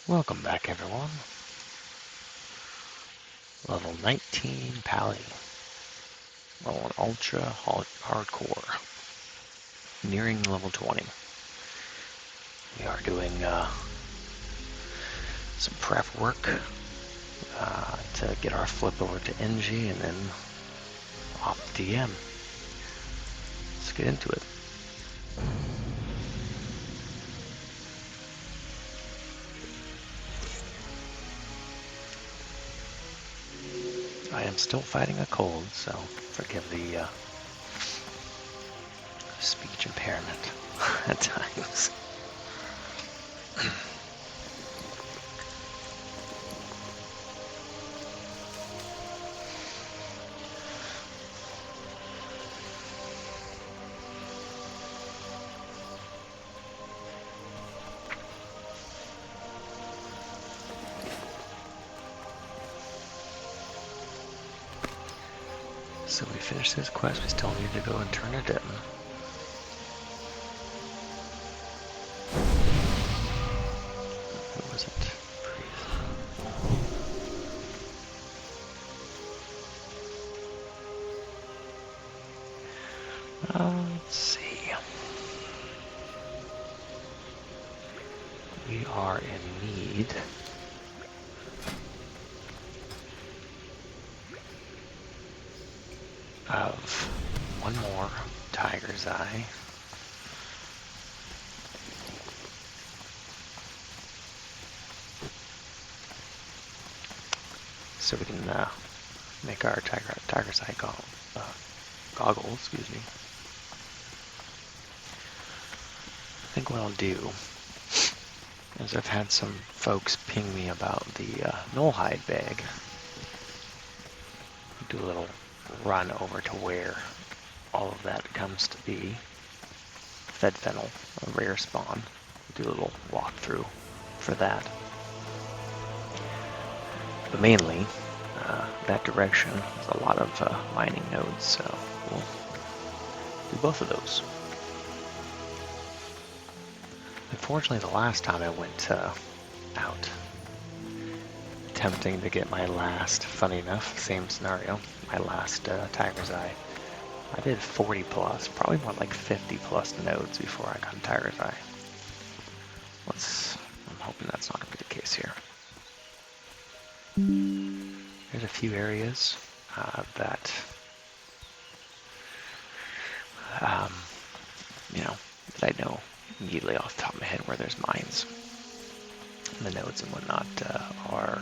Welcome back, everyone. Level 19 Pally. Rolling ultra hardcore. Nearing level 20. We are doing some prep work to get our flip over to NG and then off DM. Let's get into it. I am still fighting a cold, so forgive the speech impairment at times. So we finished this quest, we still need to go and turn it in. Who was it? Let's see. We are in need of one more tigerseye. So we can make our tigerseye goggles, excuse me. I think what I'll do is I've had some folks ping me about the nullhide bag. Do a little run over to where all of that comes to be. Fed fennel, a rare spawn. Do a little walkthrough for that. But mainly, that direction is a lot of mining nodes, so we'll do both of those. Unfortunately, the last time I went out, attempting to get my last, funny enough, same scenario, my last tigerseye, I did 40 plus, probably more like 50 plus nodes before I got a tigerseye. I'm hoping that's not going to be the case here. There's a few areas that, that I know immediately off the top of my head where there's mines. And the nodes and whatnot are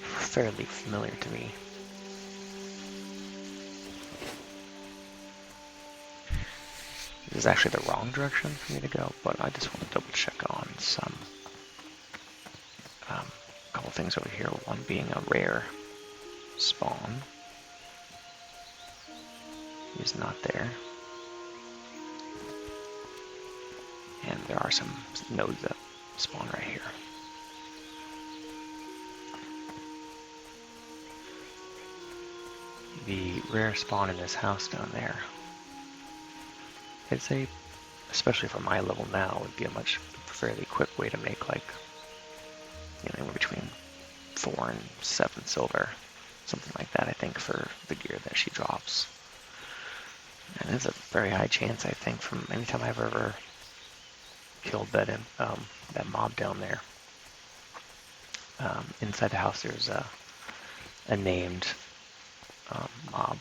fairly familiar to me. This is actually the wrong direction for me to go, but I just want to double check on some couple things over here. One being a rare spawn. He's not there. And there are some nodes that spawn right here. The rare spawn in this house down there, I'd say, especially for my level now, would be a fairly quick way to make like, anywhere between 4 and 7 silver, something like that, I think, for the gear that she drops. And there's a very high chance, I think, from any time I've ever killed that mob down there. Inside the house, there's a named mob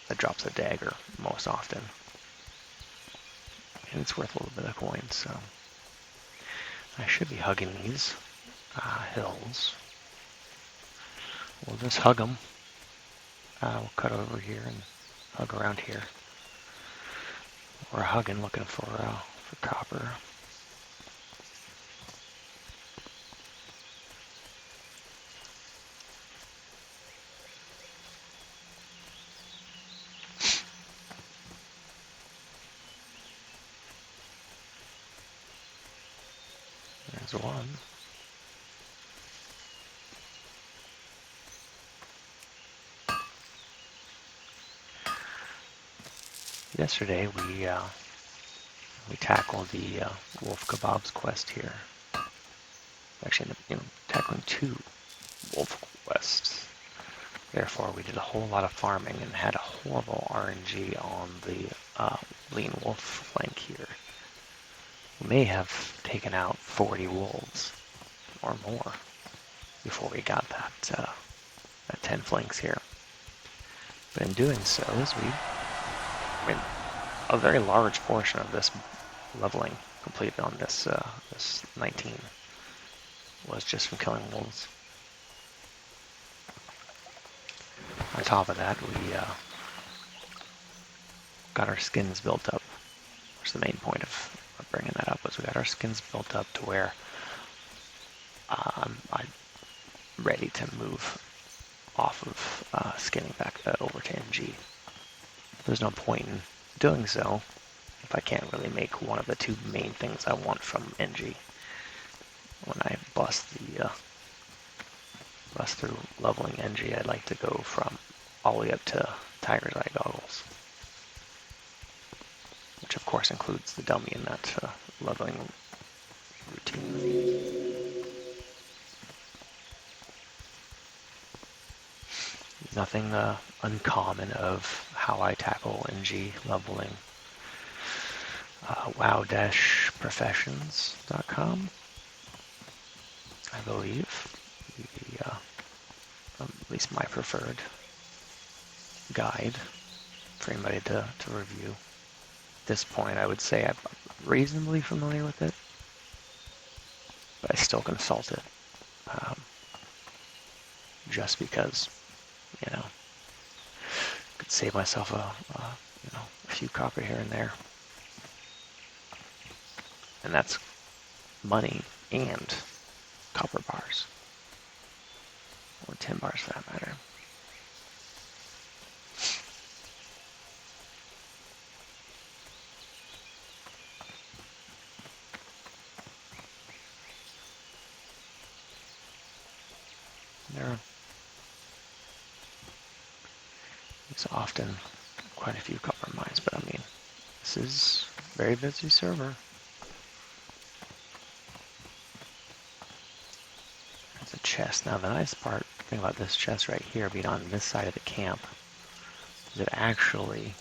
that drops a dagger most often, and it's worth a little bit of coins. So I should be hugging these hills. We'll just hug them. We'll cut over here and hug around here. We're hugging, looking for copper. There's one. Yesterday we tackled the Wolf Kebabs quest here. actually ended up, tackling 2 wolf quests. Therefore, we did a whole lot of farming and had a horrible RNG on the lean wolf flank here. We may have taken out 40 wolves or more before we got that 10 flanks here. But in doing so, a very large portion of this leveling completed on this 19 was just from killing wolves. On top of that, we got our skins built up. Which the main point of bringing that up was we got our skins built up to where I'm ready to move off of skinning back over to NG. There's no point in doing so if I can't really make one of the 2 main things I want from NG. When I bust through leveling NG, I'd like to go from all the way up to tiger's eye goggles, which of course includes the dummy in that leveling routine. Nothing uncommon of how I tackle NG leveling. WoW-professions.com, I believe, at least my preferred guide for anybody to review. At this point, I would say I'm reasonably familiar with it, but I still consult it, just because, could save myself a few copper here and there, and that's money and copper bars, or 10 bars for that matter. There's often quite a few copper mines, but I mean, this is a very busy server. There's a chest. Now the nice thing about this chest right here being on this side of the camp is it actually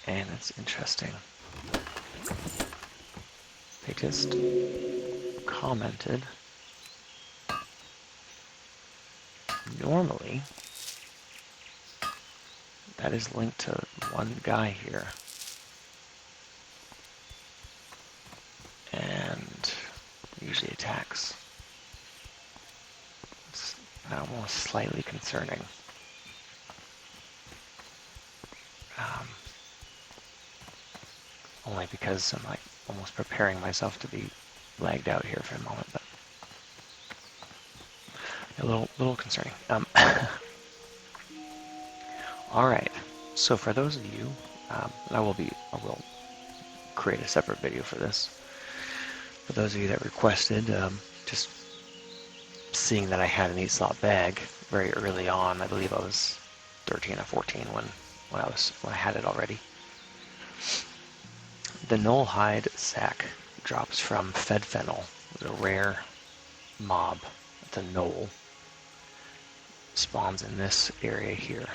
and it's interesting. They just commented. Normally, that is linked to one guy here. And usually attacks. It's almost slightly concerning. Only because I'm like almost preparing myself to be lagged out here for a moment, but a little concerning. All right. So for those of you, I will create a separate video for this. For those of you that requested, just seeing that I had an 8-slot bag very early on, I believe I was 13 or 14 when I had it already. The Knoll Hide sack drops from Fed Fennel. It's a rare mob. It's a knoll. Spawns in this area here.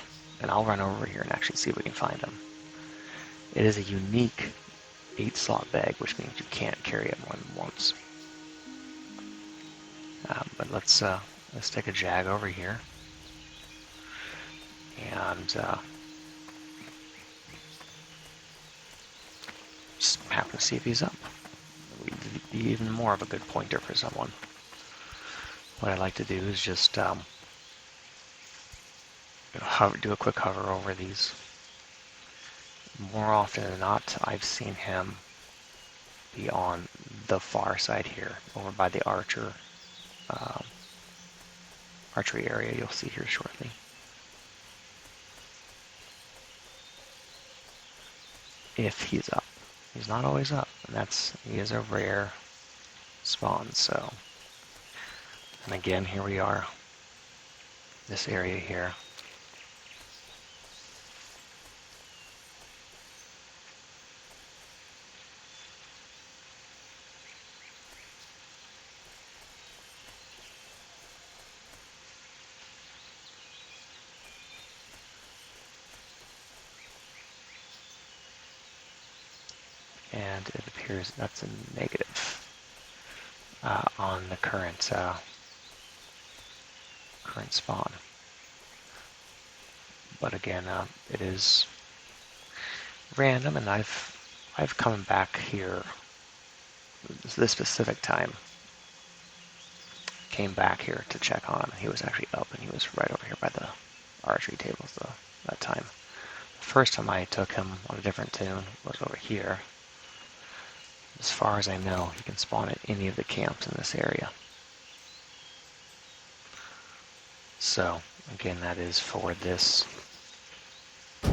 And I'll run over here and actually see if we can find them. It is a unique 8-slot bag, which means you can't carry it more than once. But let's take a jag over here. And just happen to see if he's up. We'd be even more of a good pointer for someone. What I like to do is just do a quick hover over these. More often than not, I've seen him be on the far side here, over by the archery area you'll see here shortly. If he's up. He's not always up, and he is a rare spawn, so. And again, here we are, this area here. and it appears that's a negative on the current current spawn. But again, it is random, and I've come back here this specific time. Came back here to check on him. He was actually up, and he was right over here by the archery tables that time. The first time I took him on a different tune was over here. As far as I know, he can spawn at any of the camps in this area. So, again, that is for this 8,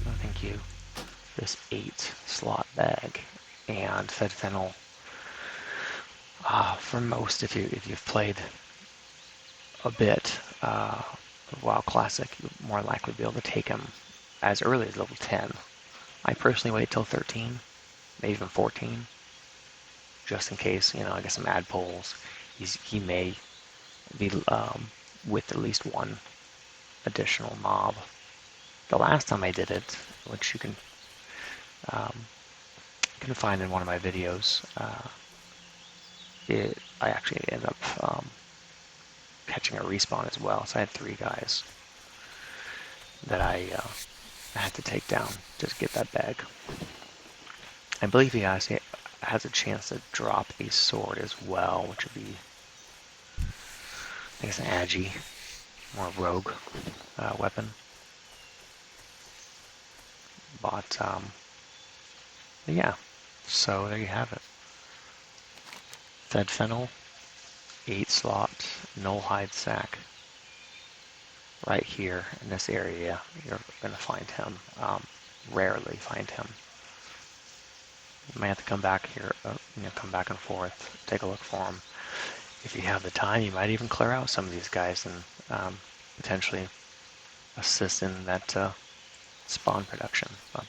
no thank you, this 8 slot bag. And fed fennel, for most, if you've played a bit of WoW Classic, you'll more likely be able to take him as early as level 10. I personally wait till 13, maybe even 14, just in case, I get some ad pulls. He may be with at least one additional mob. The last time I did it, which you can find in one of my videos, I actually ended up catching a respawn as well. So I had 3 guys that I had to take down just to get that bag. I believe he actually has a chance to drop a sword as well, which would be, I guess, an agi, more rogue weapon. But yeah, so there you have it. Fed fennel, 8 slot, null hide sack. Right here in this area, you're going to find him. Rarely find him. You might have to come back here, come back and forth, take a look for him. If you have the time, you might even clear out some of these guys and potentially assist in that spawn production. But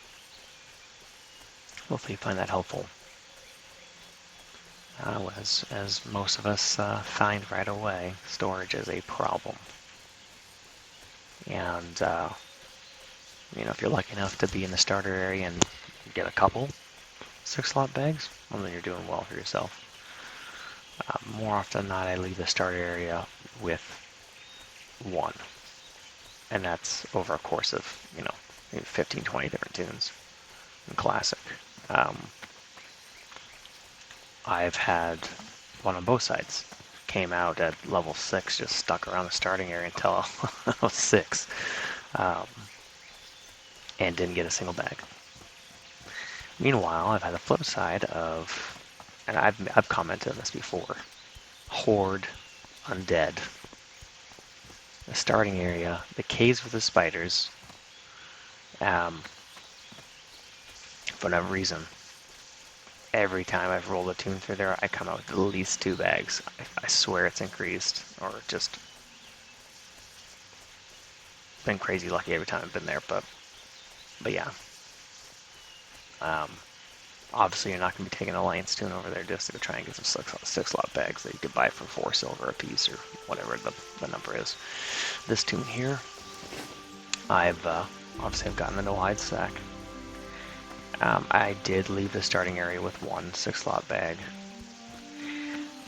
hopefully you find that helpful. As most of us find right away, storage is a problem. And if you're lucky enough to be in the starter area and get a couple 6-slot bags, well, then you're doing well for yourself. More often than not, I leave the starter area with 1. And that's over a course of, maybe 15, 20 different tunes in Classic. I've had one on both sides. Came out at level 6, just stuck around the starting area until I was 6. And didn't get a single bag. Meanwhile, I've had the flip side of, and I've commented on this before, horde undead. The starting area, the caves with the spiders, for whatever reason, every time I've rolled a tune through there, I come out with at least 2 bags. I swear it's increased, or just been crazy lucky every time I've been there, but yeah. Obviously, you're not going to be taking an Alliance tune over there just to try and get some 6-slot bags that you could buy for 4 silver a piece, or whatever the number is. This tune here, I've gotten the no hide sack. I did leave the starting area with 1 6-slot bag.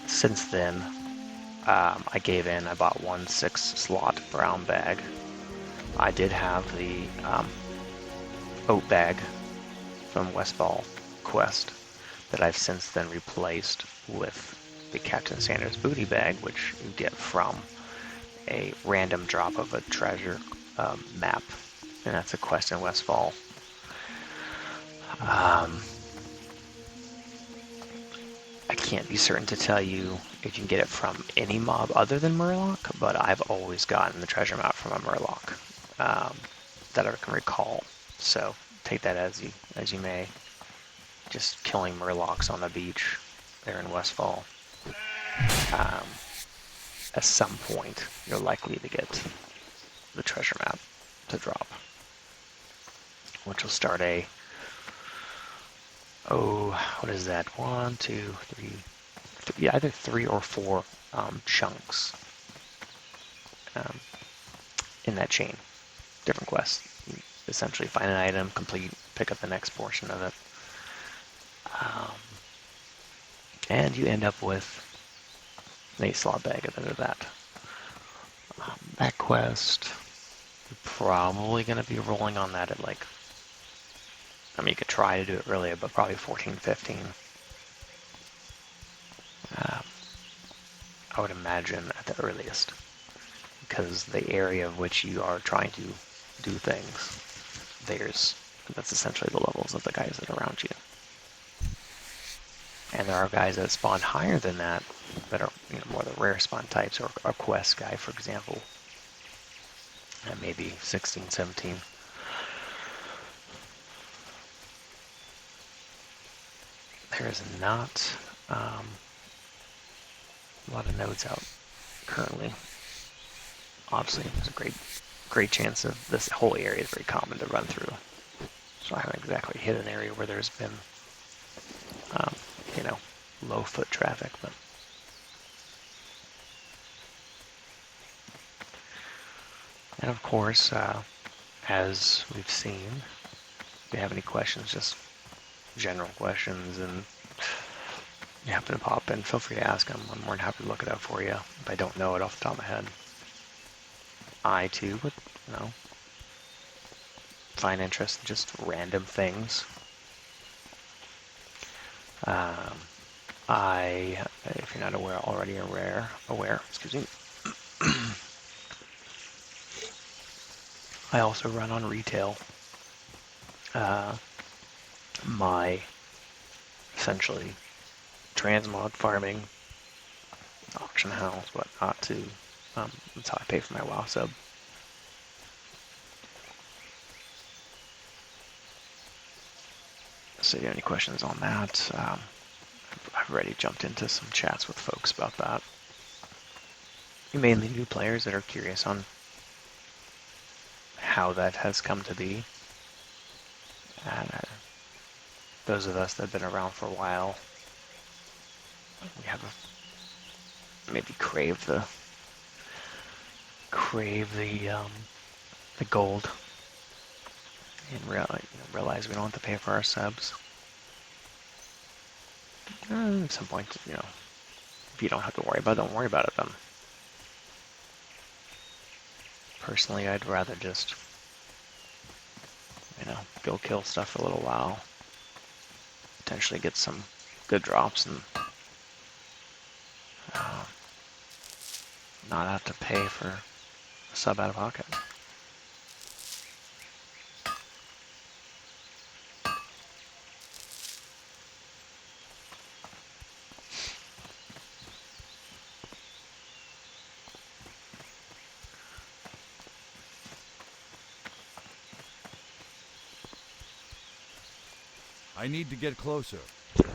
Since then, I gave in. I bought 1 6-slot brown bag. I did have the oat bag from Westfall Quest that I've since then replaced with the Captain Sanders booty bag, which you get from a random drop of a treasure map, and that's a quest in Westfall. I can't be certain to tell you if you can get it from any mob other than Murloc, but I've always gotten the treasure map from a Murloc that I can recall. So take that as you may. Just killing Murlocs on the beach there in Westfall. At some point, you're likely to get the treasure map to drop, which will start what is that? 1, 2, 3, either 3 or 4 chunks in that chain. Different quests. You essentially find an item, complete pick up the next portion of it. And you end up with an 8 slot bag at the end of that. That quest, you're probably going to be rolling on that at like, I mean, you could try to do it earlier, but probably 14, 15. I would imagine at the earliest, because the area of which you are trying to do things, that's essentially the levels of the guys that are around you. And there are guys that spawn higher than that are more the rare spawn types, or a quest guy, for example, at maybe 16, 17. There is not a lot of nodes out currently. Obviously, there's a great chance of this whole area is very common to run through. So I haven't exactly hit an area where there's been, low foot traffic, but and of course, as we've seen, if you have any questions, just general questions, and you happen to pop in, feel free to ask them. I'm more than happy to look it up for you if I don't know it off the top of my head. I too would, find interest in just random things. If you're not aware, excuse me. I also run on retail. My essentially transmog farming, auction house, whatnot too. That's how I pay for my WoW sub. So if you have any questions on that, I've already jumped into some chats with folks about that. Mainly new players that are curious on how that has come to be. And those of us that have been around for a while, we have maybe crave the gold, and realize we don't have to pay for our subs. At some point, if you don't have to worry about it, don't worry about it then. Personally, I'd rather just, go kill stuff for a little while, potentially get some good drops, and not have to pay for a sub out of pocket. I need to get closer. Oh,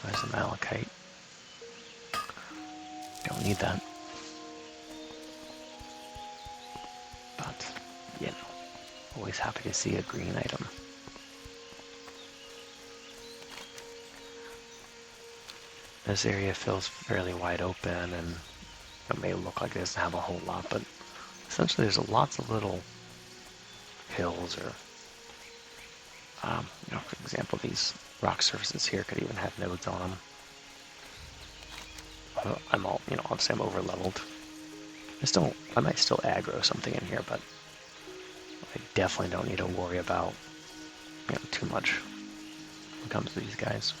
there's a malachite. Don't need that. But, always happy to see a green item. This area feels fairly wide open, and it may look like it doesn't have a whole lot, but essentially there's lots of little hills, or for example, these rock surfaces here could even have nodes on them. Obviously I'm over leveled. I might still aggro something in here, but I definitely don't need to worry about too much when it comes to these guys.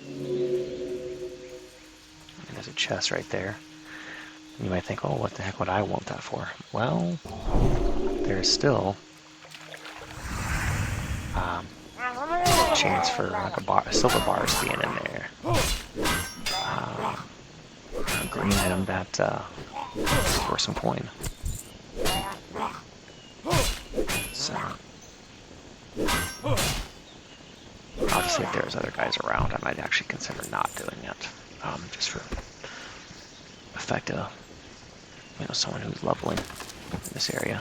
And there's a chest right there. You might think, oh, what the heck would I want that for? Well, there's still a chance for like a silver bars being in there. A green item that is worth some coin. So, obviously, if there's other guys around, I might actually consider not doing it, just for effect of someone who's leveling in this area.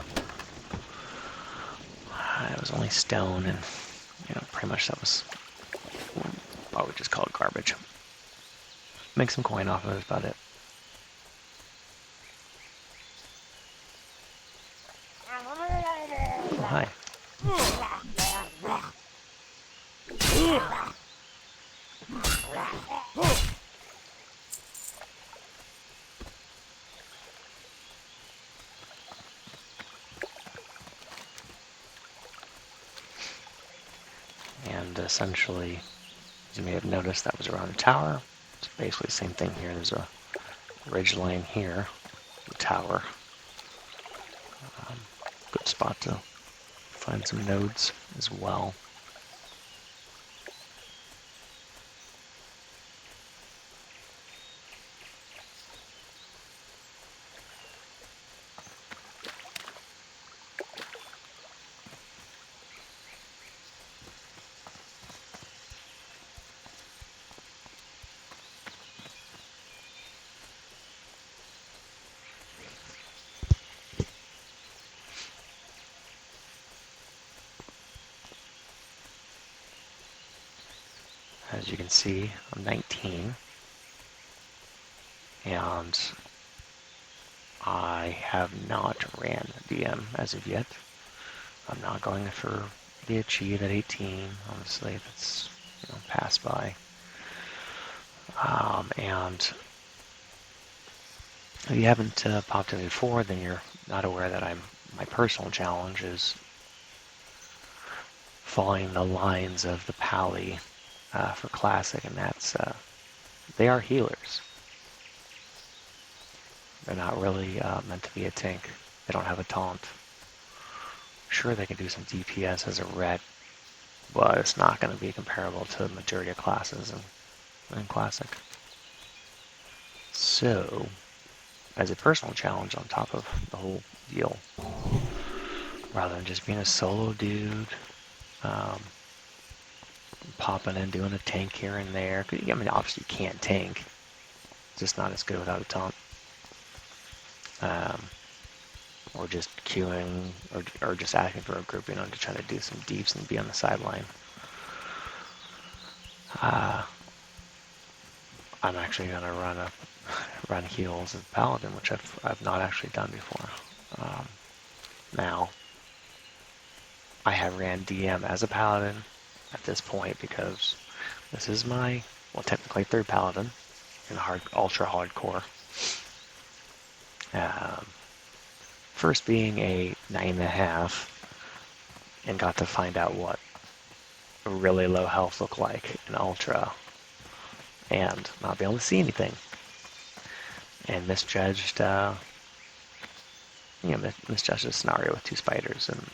It was only stone, and pretty much that was, I would just call it garbage. Make some coin off of it, about it. hi. And essentially, as you may have noticed, that was around the tower. It's basically the same thing here. There's a ridge line here, the tower. Good spot to find some nodes as well. As you can see, I'm 19, and I have not ran DM as of yet. I'm not going for the achieve at 18. Honestly, that's passed by. And if you haven't popped in before, then you're not aware that my personal challenge is following the lines of the Pally for Classic, and that's they are healers. They're not really meant to be a tank. They don't have a taunt. Sure, they can do some DPS as a ret, but it's not going to be comparable to the majority of classes in Classic. So, as a personal challenge on top of the whole deal, rather than just being a solo dude, popping in, doing a tank here and there. I mean, obviously you can't tank. It's just not as good without a taunt. Or just queuing, or just asking for a group, to try to do some deeps and be on the sideline. I'm actually gonna run heals as Paladin, which I've not actually done before. Now, I have ran DM as a Paladin at this point because this is my, well, technically third Paladin in ultra hardcore. First being a 9.5, and got to find out what really low health looked like in ultra, and not be able to see anything, and misjudged, misjudged the scenario with 2 spiders and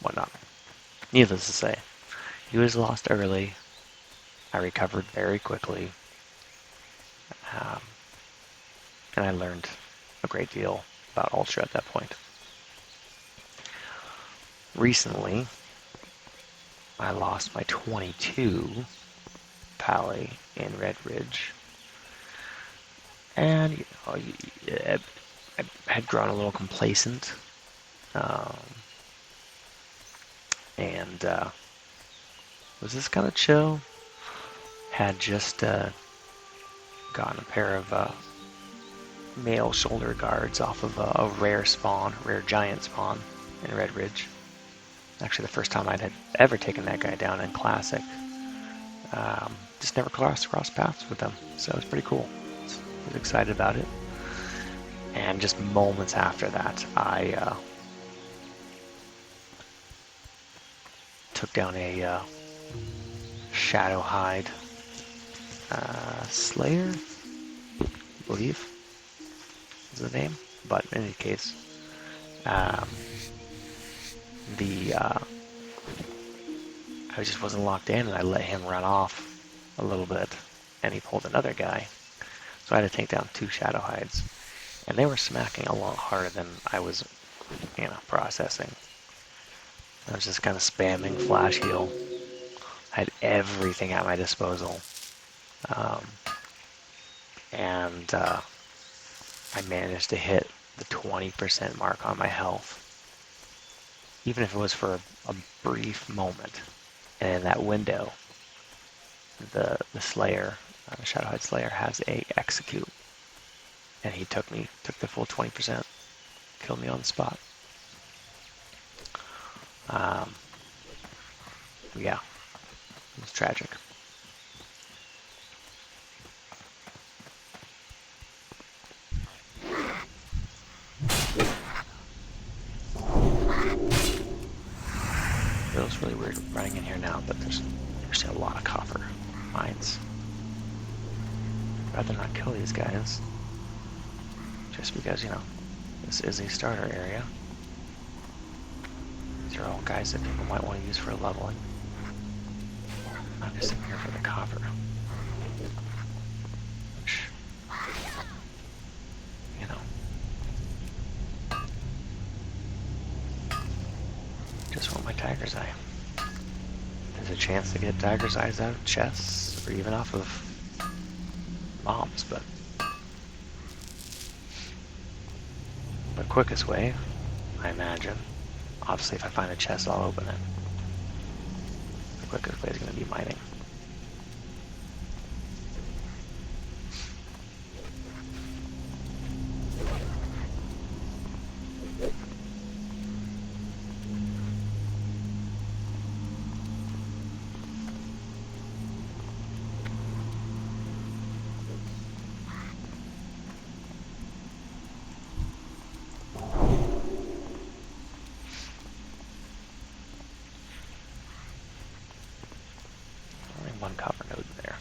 whatnot. Needless to say, he was lost early. I recovered very quickly, and I learned a great deal about ultra at that point. Recently, I lost my 22 Pally in Red Ridge, and I had grown a little complacent, and was just kind of chill. Had just gotten a pair of male shoulder guards off of a rare giant spawn in Red Ridge. Actually, the first time I'd ever taken that guy down in Classic. Just never crossed paths with them, so it was pretty cool. I was excited about it. And just moments after that, I took down a Shadowhide Slayer, I believe is the name. But in any case, I just wasn't locked in, and I let him run off a little bit, and he pulled another guy. So I had to take down 2 Shadowhides, and they were smacking a lot harder than I was, processing. I was just kind of spamming flash heal. I had everything at my disposal, and I managed to hit the 20% mark on my health, even if it was for a brief moment. And in that window, the Slayer, the Shadowhide Slayer, has a execute, and he took the full 20%, killed me on the spot. Um, yeah, it's tragic. Feels really weird running in here now, but there's actually a lot of copper mines. I'd rather not kill these guys, just because, you know, this is a starter area. These are all guys that people might want to use for leveling. I'm just in here for the copper. Which, you know, just want my tiger's eye. There's a chance to get tiger's eyes out of chests, or even off of mobs, but the quickest way, I imagine, obviously if I find a chest, I'll open it. The quickest way is going to be mining. Only one copper node in there.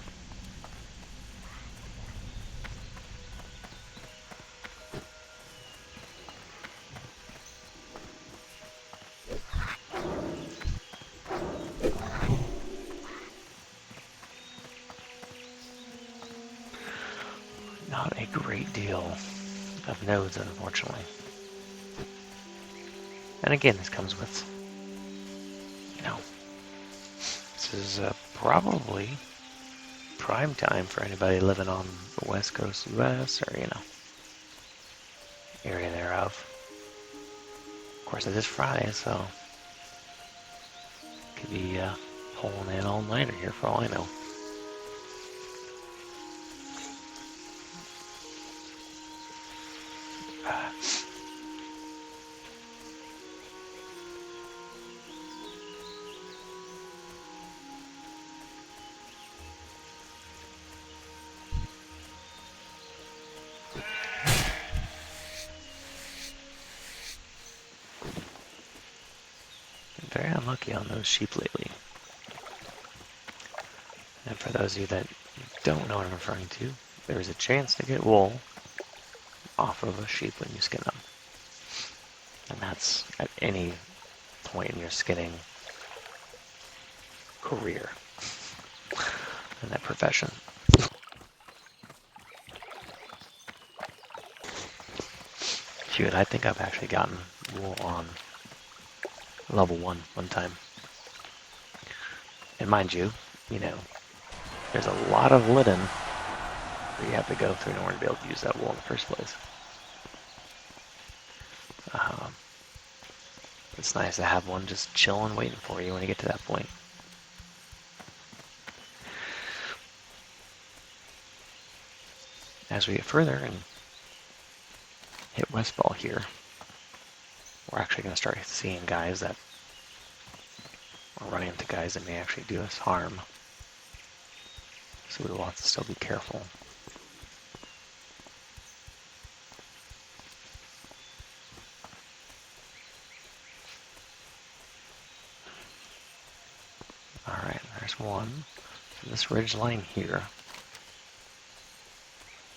Not a great deal of nodes, unfortunately. And again, this comes with, you know, this is probably prime time for anybody living on the west coast of the US, or, you know, area thereof. Of course, it is Friday, so could be pulling in all-nighter here for all I know. Very unlucky on those sheep lately. And for those of you that don't know what I'm referring to, there's a chance to get wool off of a sheep when you skin them. And that's at any point in your skinning career in that profession. Shoot, I think I've actually gotten wool on level 1 one time. And mind you, you know, there's a lot of linen that you have to go through in order to be able to use that wool in the first place. It's nice to have one just chilling, waiting for you when you get to that point. As we get further and hit Westfall here, we're actually going to start seeing guys that are running into guys that may actually do us harm. So we will have to still be careful. Alright, there's one. So this ridge line here,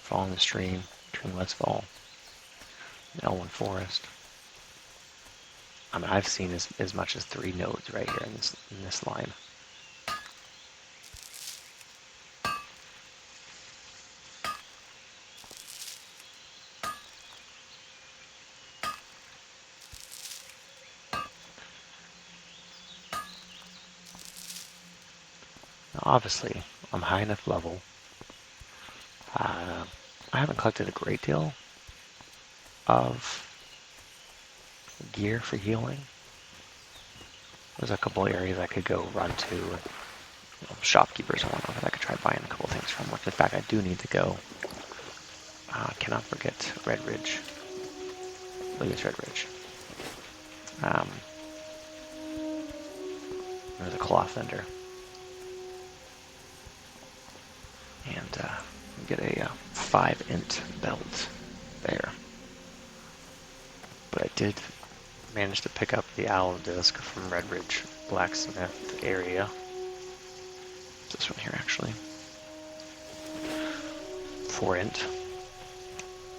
following the stream between Westfall and Elwyn Forest. I mean, I've seen as much as 3 nodes right here in this line. Now, obviously, I'm high enough level. I haven't collected a great deal of gear for healing. There's a couple areas I could go run to, you know, shopkeepers and whatnot that I could try buying a couple things from. Which, in fact, I do need to go. Cannot forget Red Ridge. I believe it's Red Ridge. There's a cloth vendor. And get a 5 int belt there. But I did manage to pick up the owl disc from Redridge Blacksmith area. This one here, actually. 4 int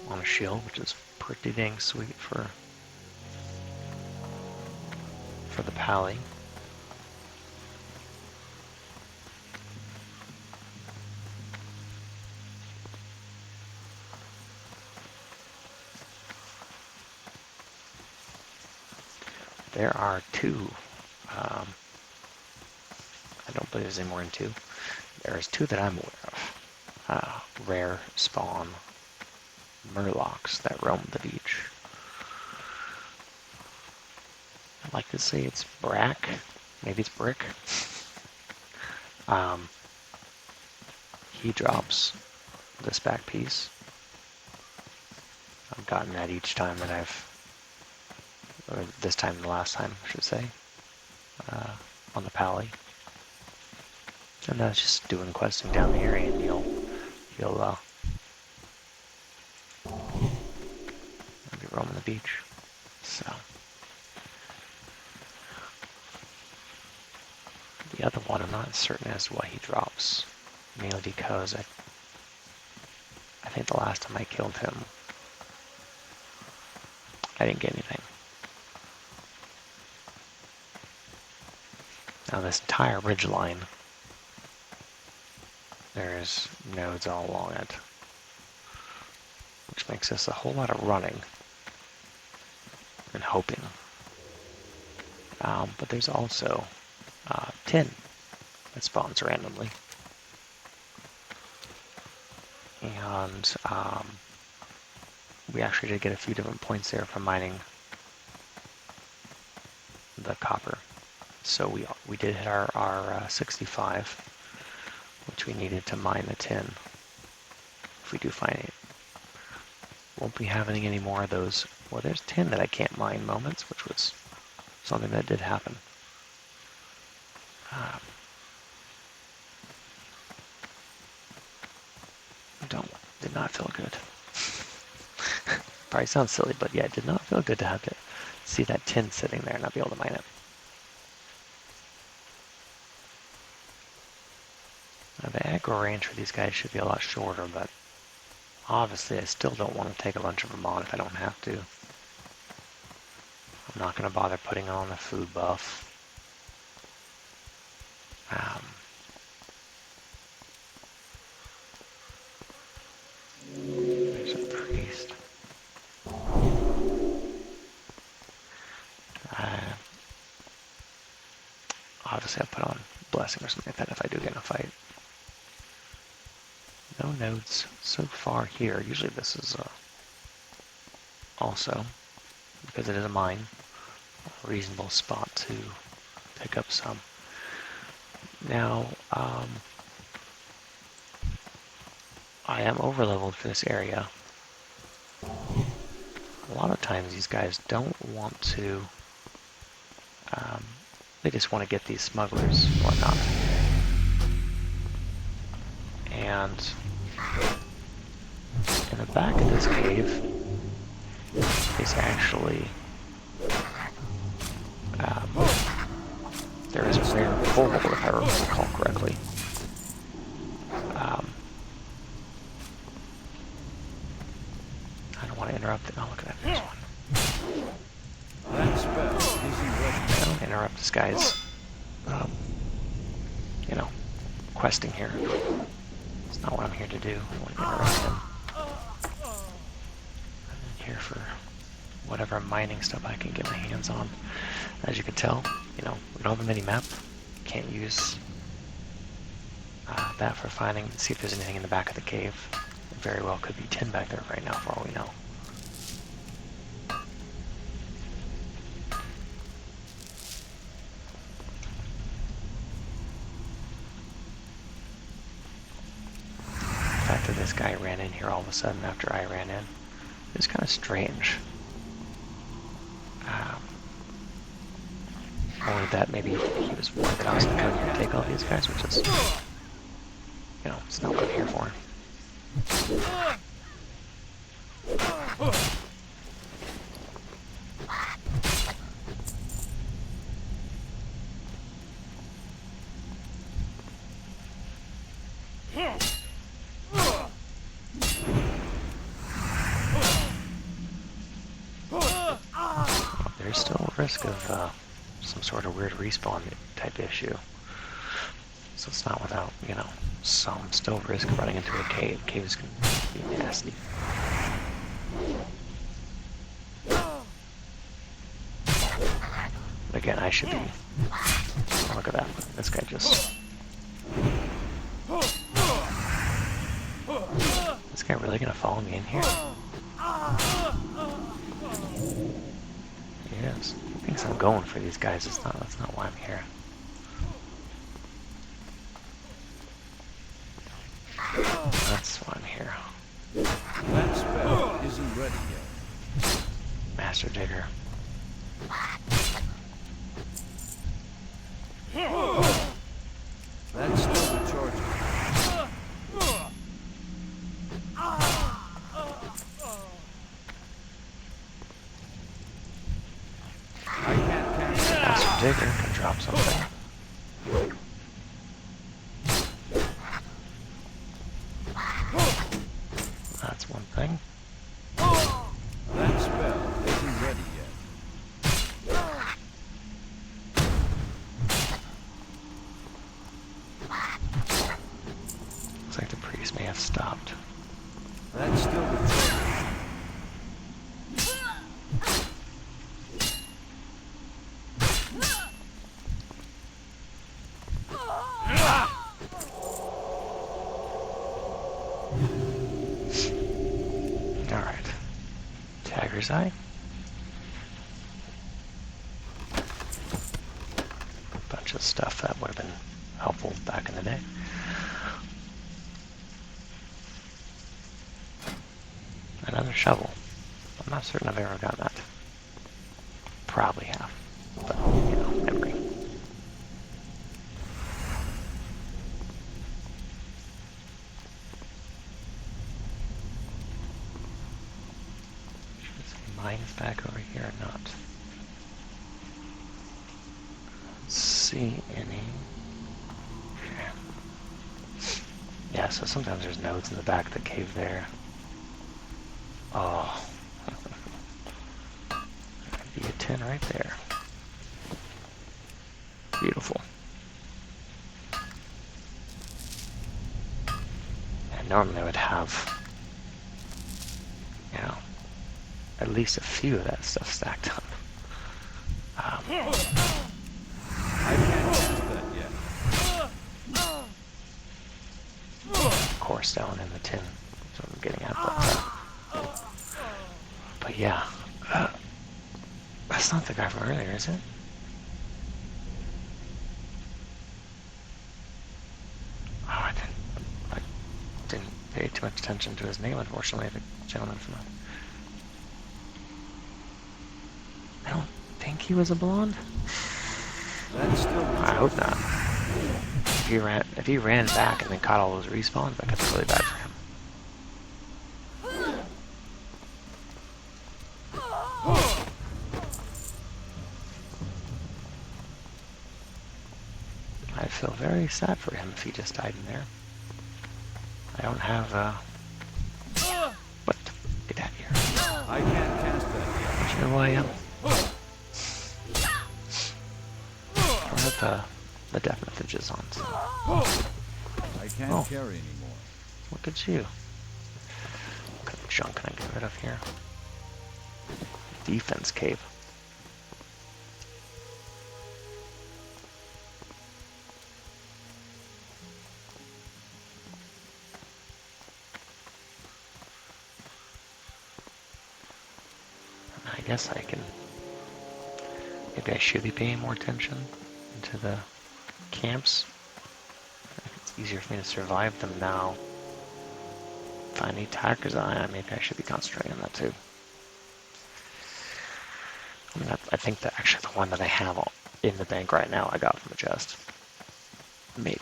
on a shield, which is pretty dang sweet for the pally. There are 2. I don't believe there's any more than 2. There's 2 that I'm aware of. Rare spawn murlocs that roam the beach. I'd like to say it's brack. Maybe it's brick. He drops this back piece. I've gotten that each time that or this time and the last time, I should say, on the pally. And that's just doing questing down the area, and you'll be roaming the beach. So the other one, I'm not certain as to why he drops, mainly because I think the last time I killed him, I didn't get anything. Now this entire ridge line, there's nodes all along it, which makes this a whole lot of running and hoping. But there's also tin that spawns randomly. And we actually did get a few different points there from mining the copper. So we did hit our 65, which we needed to mine the tin, if we do find it. Won't be having any more of those, well, there's tin that I can't mine moments, which was something that did happen. Did not feel good. Probably sounds silly, but yeah, it did not feel good to have to see that tin sitting there and not be able to mine it. Now, the aggro range for these guys should be a lot shorter, but obviously I still don't want to take a bunch of them on if I don't have to. I'm not going to bother putting on the food buff. There's a priest. Obviously I'll put on blessing or something like that if I do get in a fight. No nodes so far here. Usually this is also, because it is a mine, a reasonable spot to pick up some. Now, I am overleveled for this area. A lot of times these guys don't want to, they just want to get these smugglers and whatnot. And in the back of this cave is actually, there is a rare portal, if I recall correctly. I don't want to interrupt it. Oh, look at that, there's one. I don't interrupt this guy's, questing here. It's not what I'm here to do. I want to interrupt him. I'm here for whatever mining stuff I can get my hands on. As you can tell, we don't have a mini-map. Can't use that for finding, see if there's anything in the back of the cave. It very well could be tin back there right now, for all we know. The fact that this guy ran in here all of a sudden after I ran in is kind of strange. Only that maybe he was one that I was coming here to take all these guys, which is, you know, it's not what I'm here for. There's still a risk of some sort of weird respawn type issue. So it's not without, you know, some still risk of running into a cave. Caves can be nasty. But again, I should be... Oh, look at that. This guy just... Is this guy really gonna follow me in here? He is. He thinks I'm going for these guys. That's not why I'm here. That's why I'm here. That spell isn't ready yet. Master Digger. That's still recharging. I can't cast it. Master Digger can drop something. That's one thing. That spell isn't ready yet. Looks like the priest may have stopped. That's still recharging. Alright. Tigerseye. Bunch of stuff that would have been helpful back in the day. Another shovel. I'm not certain I've ever gotten that. Probably have. But, you know, memory. Mines back over here or not? Let's see any. Yeah, so sometimes there's nodes in the back of the cave there. Oh. That'd be a 10 right there. Beautiful. And normally I would have, you know, at least a few of that stuff stacked up. I can't cast that yet. Core stone in the tin. That's what I'm getting at. But yeah. That's not the guy from earlier, is it? Oh, I didn't pay too much attention to his name, unfortunately. The gentleman from the... I don't think he was a blonde. That's still I hope not. If he ran back and then caught all those respawns, that could be really bad for him. I feel very sad for him if he just died in there. I don't have what? Get out of here. I can't cast that yet. Don't you know who I am? I don't have the death messages on, so. I can't carry anymore. Look at you. What kind of junk can I get rid of here? Defense cave. I guess I can... Maybe I should be paying more attention into the camps. It's easier for me to survive them now. If I need tigerseye, maybe I should be concentrating on that too. I mean, I think that actually the one that I have in the bank right now I got from a chest. Maybe.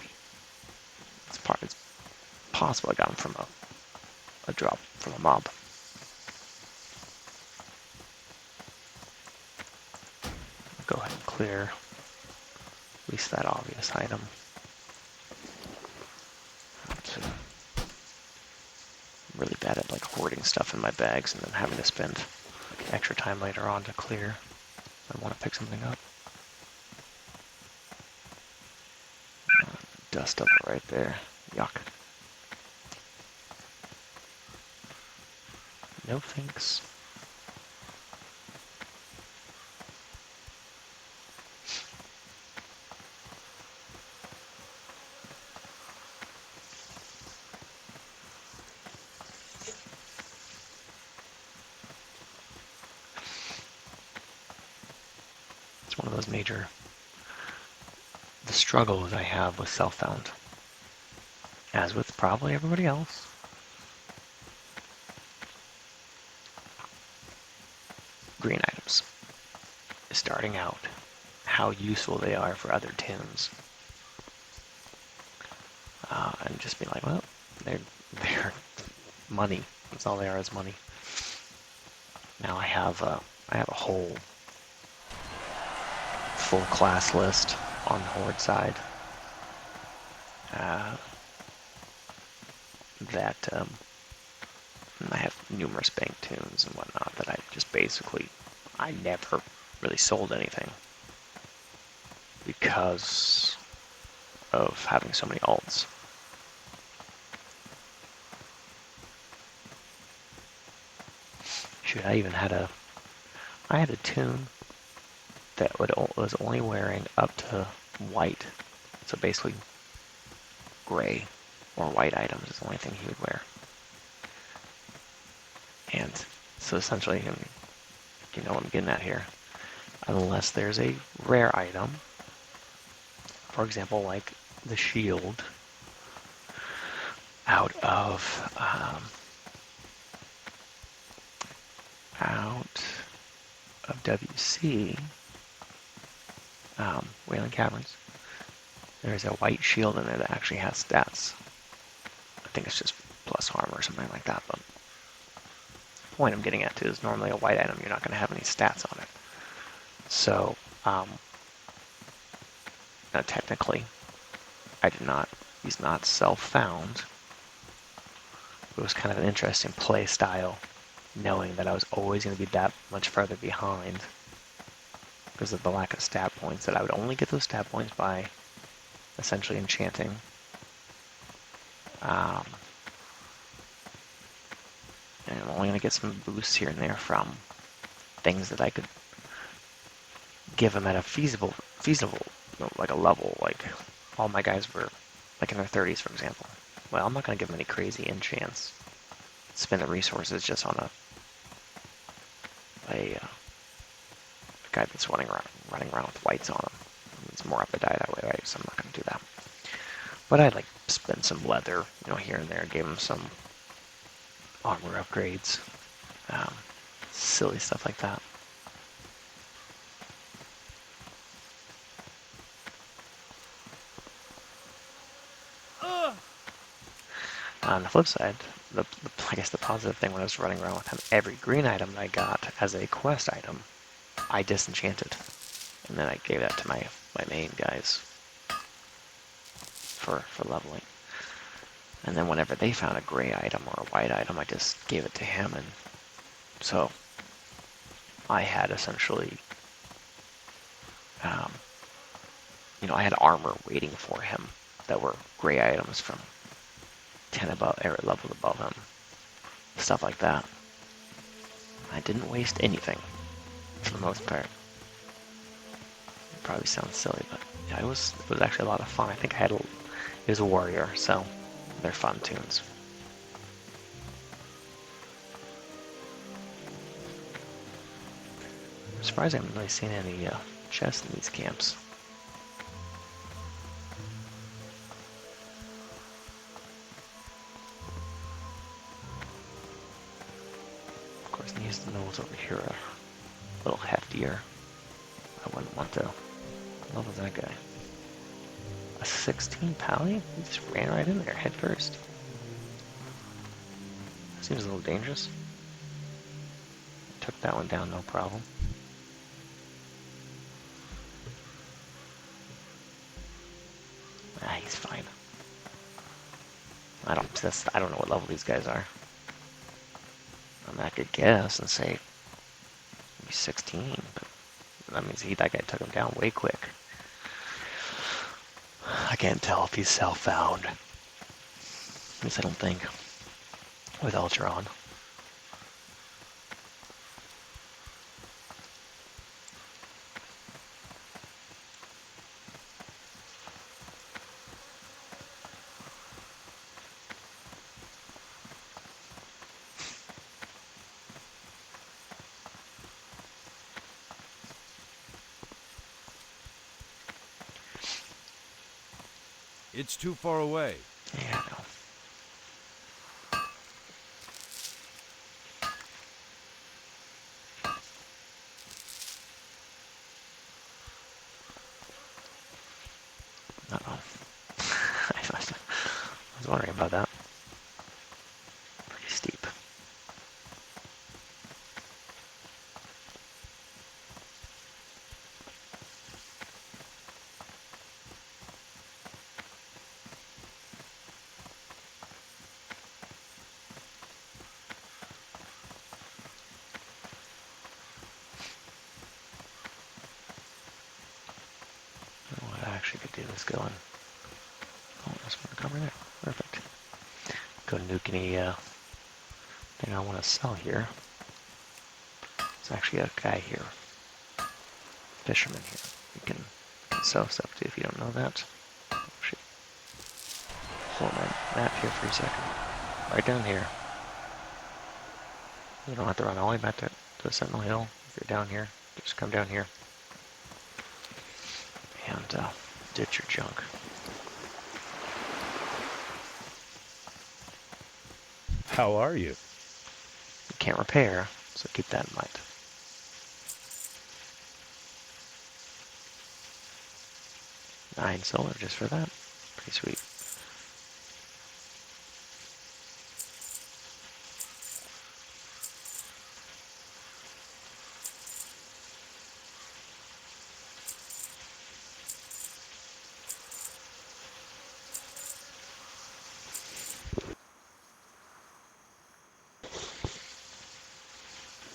It's possible I got them from a drop from a mob. Go ahead and clear at least that obvious item. I'm really bad at like hoarding stuff in my bags and then having to spend extra time later on to clear. I want to pick something up. Dust up right there. Yuck. No thanks. It's one of those major the struggles I have with self-found, as with probably everybody else. Green items. Starting out, how useful they are for other tunes. And just being like, well, they're money. That's all they are is money. Now I have a whole full class list on the Horde side that I have numerous bank tunes and whatnot that I just basically, I never really sold anything because of having so many alts. Shoot, I had a tune that was only wearing up to white, so basically gray or white items is the only thing he would wear. And so essentially, you know what I'm getting at here, unless there's a rare item, for example, like the shield out of WC, Wailing Caverns, there's a white shield in there that actually has stats. I think it's just plus armor or something like that, but the point I'm getting at too is normally a white item, you're not going to have any stats on it. So, technically, he's not self-found. It was kind of an interesting play style, knowing that I was always going to be that much further behind because of the lack of stat points, that I would only get those stat points by essentially enchanting and I'm only going to get some boosts here and there from things that I could give him at a feasible, like a level, like all my guys were like in their 30s, for example. Well, I'm not going to give them any crazy enchants. Spend the resources just on a guy that's running around with whites on him. It's more up to die that way, right? So I'm not going to do that. But I'd like spend some leather, here and there, give him some armor upgrades, silly stuff like that. On the flip side, I guess the positive thing when I was running around with him, every green item that I got as a quest item, I disenchanted. And then I gave that to my main guys for leveling. And then whenever they found a gray item or a white item, I just gave it to him. And so I had essentially, I had armor waiting for him that were gray items from 10 levels above him. Stuff like that. I didn't waste anything for the most part. It probably sounds silly, but yeah, it was actually a lot of fun. I think it was a warrior, so they're fun tunes. I'm surprised I haven't really seen any chests in these camps. Of course, these nodes over here are a little heftier. I wouldn't want to What was that guy? A 16 pally? He just ran right in there, head first. Seems a little dangerous. Took that one down, no problem. Ah, he's fine. I don't know what level these guys are. I mean, I could guess and say maybe 16, but that means that guy took him down way quick. I can't tell if he's self-found. At least I don't think. With Ultra on. It's too far away. Yeah, I know. Uh-oh. I was wondering about that. Pretty steep. What I actually could do is go and... Oh, there's more cover there. Perfect. Go nuke any thing I want to sell here. There's actually a guy here. Fisherman here. You can sell stuff to if you don't know that. Actually, hold my map here for a second. Right down here. You don't have to run all the way back to the Sentinel Hill. If you're down here, just come down here. And ditch your junk. How are you? You can't repair, so keep that in mind. $9 solar just for that. Pretty sweet.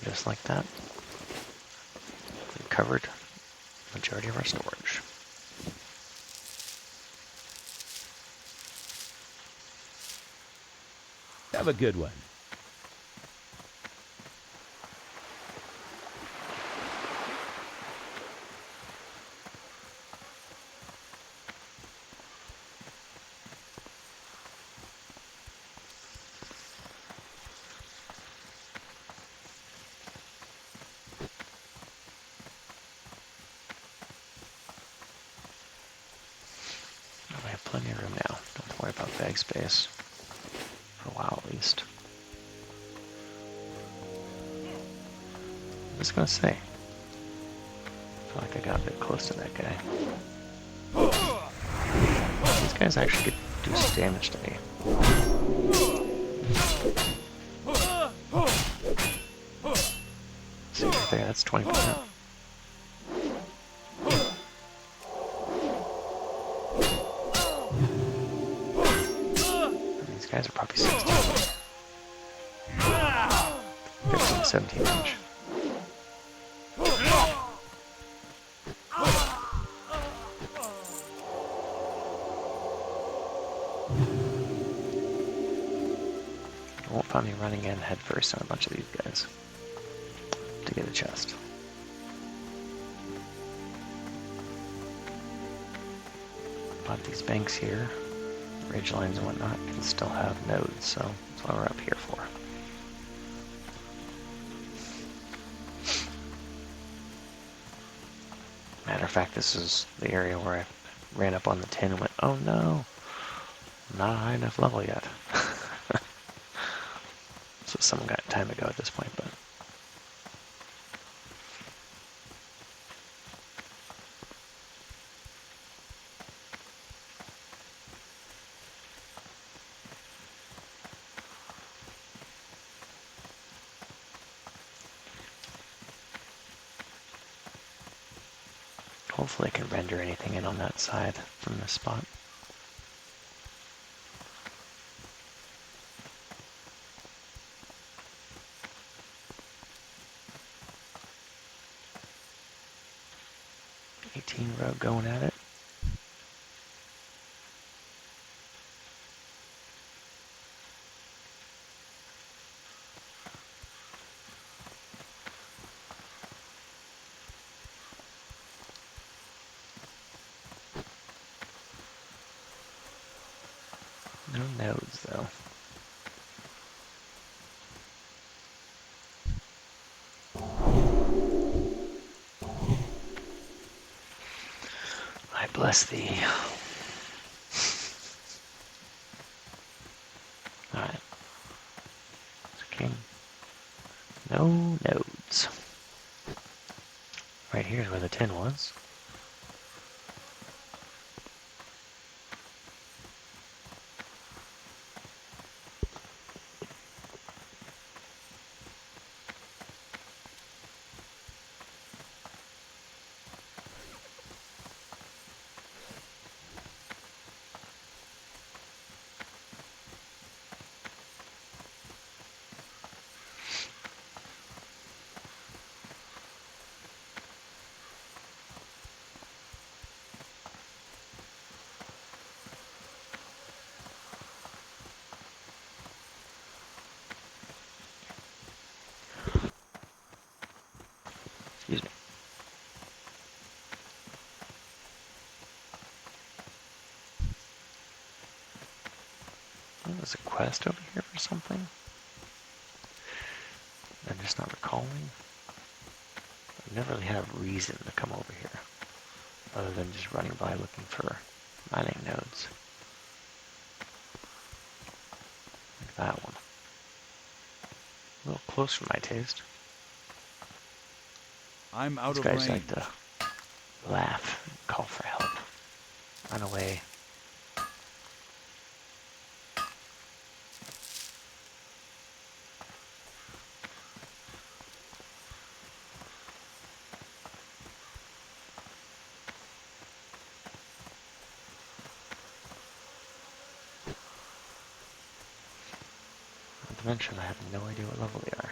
Just like that, we covered the majority of our storage. Have a good one. We have plenty of room now. Don't worry about bag space. For a while at least. I'm just gonna say. I feel like I got a bit close to that guy. These guys actually could do some damage to me. See right there, that's 20%. These guys are probably 16. 15, 17 inch. You won't find me running in head first on a bunch of these guys to get a chest. But these banks here, ridge lines and whatnot, can still have nodes, so that's what we're up here for. Matter of fact, this is the area where I ran up on the tin and went, oh no, I'm not a high enough level yet. So someone got time ago at this point, but Hopefully I can render anything in on that side from this spot. Rogue going at it. No nodes though. I bless thee. Alright. King. No nodes. Right here's where the tin was. Excuse me. Oh, there's a quest over here for something. I'm just not recalling. I've never really had a reason to come over here, other than just running by looking for mining nodes. Like that one. A little close for my taste. I'm out These of guys range. like to laugh and call for help. Run away. Not to mention, I have no idea what level they are.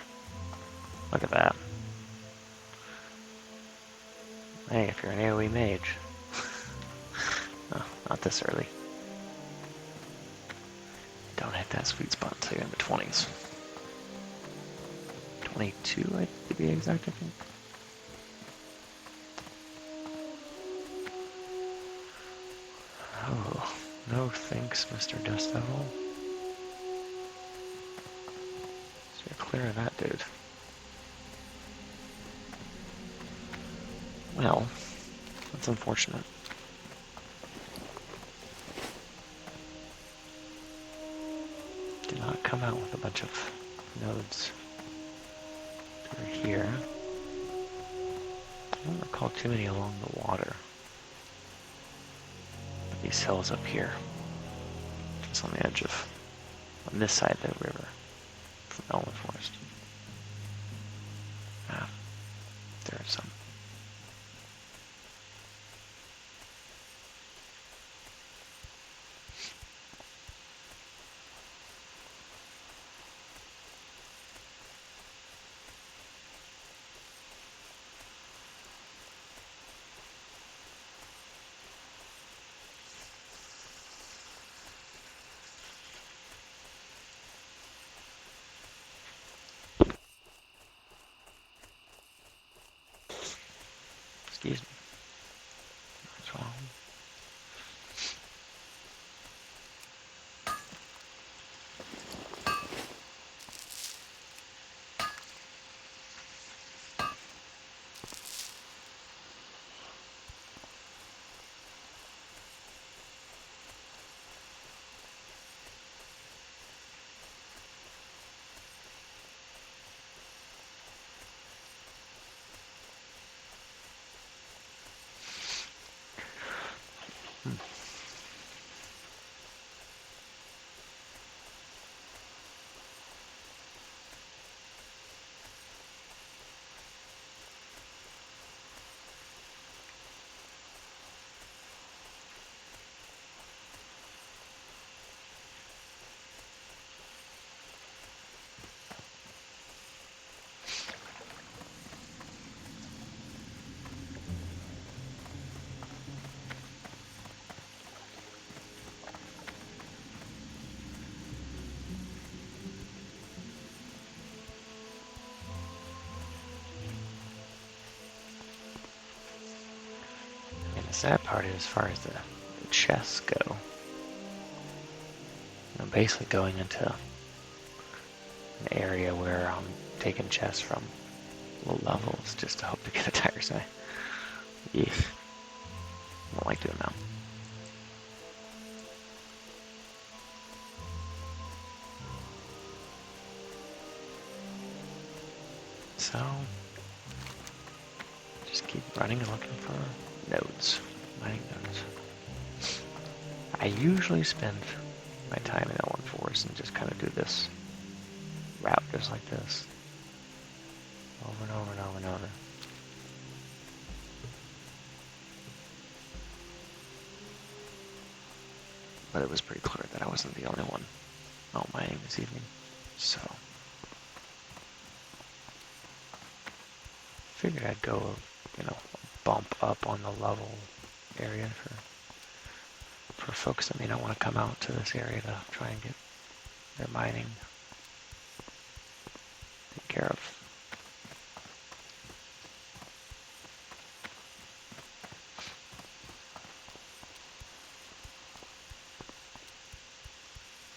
Look at that. Hey, if you're an AoE mage. Oh, not this early. Don't hit that sweet spot until you're in the 20s. 22, to be exact, I think. Oh, no thanks, Mr. Dust Devil. So you're clear of that, dude. Well, that's unfortunate. Did not come out with a bunch of nodes through here. I don't recall too many along the water. But these hills up here, just on the edge of, on this side of the river, from Elven Forest. Ah, there are some. Excuse me. What's wrong? The sad part is, as far as the chests go, I'm basically going into an area where I'm taking chests from low levels just to hope to get a tigerseye. Yeah, I don't like doing that. So, just keep running and looking for nodes, mining nodes. I usually spend my time in Elven Forest and just kind of do this route just like this, over and over and over and over. But it was pretty clear that I wasn't the only one out mining this evening, so figured I'd go, bump up on the level area for folks that may not want to come out to this area to try and get their mining taken care of.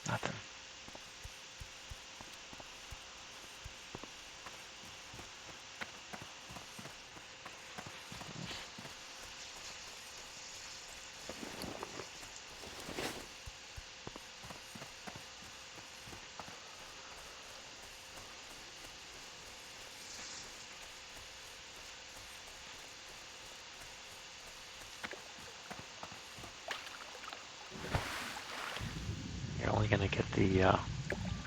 Nothing. You're only going to get the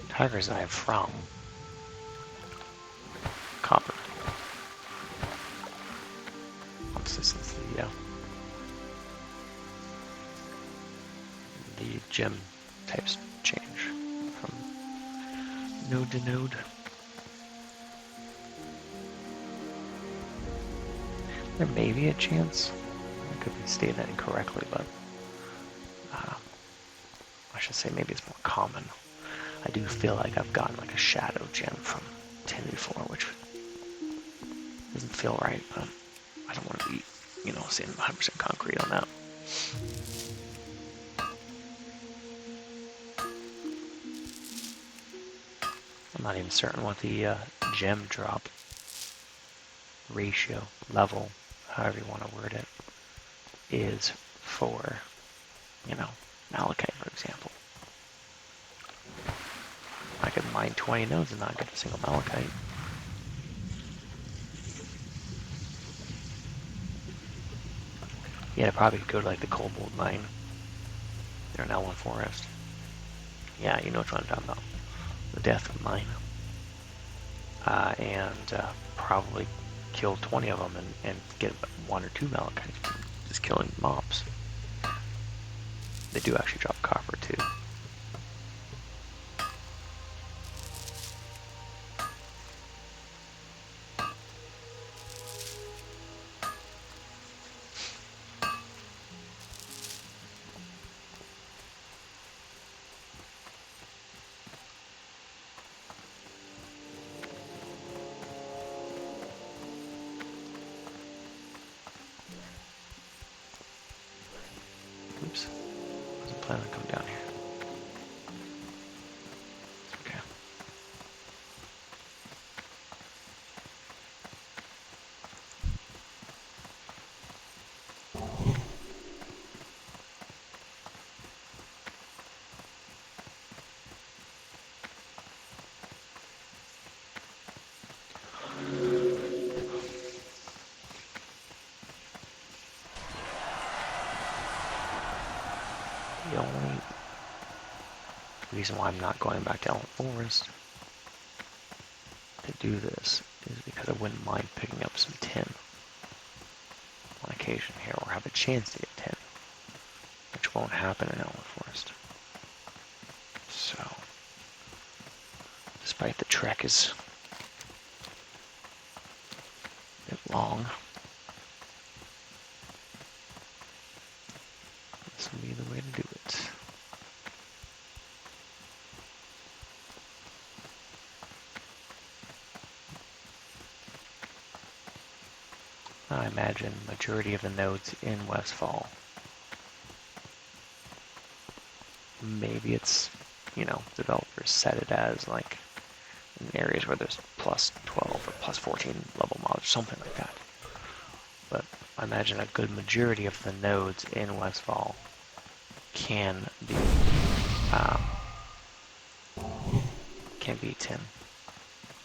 tigerseye from copper. Once this is the gem types change from node to node. There may be a chance, I could be stating that incorrectly, but I should say maybe it's more common. I do feel like I've gotten like a shadow gem from 10 before, which doesn't feel right, but I don't want to be, saying 100% concrete on that. I'm not even certain what the gem drop ratio, level, however you want to word it, is for, malachite, for example. I could mine 20 nodes and not get a single malachite. Yeah, I'd probably go to like the cobalt mine. They're in Elven Forest. Yeah, you know which one I'm talking about. The death mine. And probably kill 20 of them and get 1 or 2 malachites from just killing mobs. They do actually drop copper too. Oops. Wasn't planning on coming down here. Okay. The only reason why I'm not going back to Elven Forest to do this is because I wouldn't mind picking up some tin on occasion here, or have a chance to get tin, which won't happen in Elven Forest. So, despite the trek is a bit long, this will be the way to do it. I imagine majority of the nodes in Westfall. Maybe it's, you know, developers set it as like in areas where there's plus 12 or plus 14 level mods, something like that. But I imagine a good majority of the nodes in Westfall can be 10.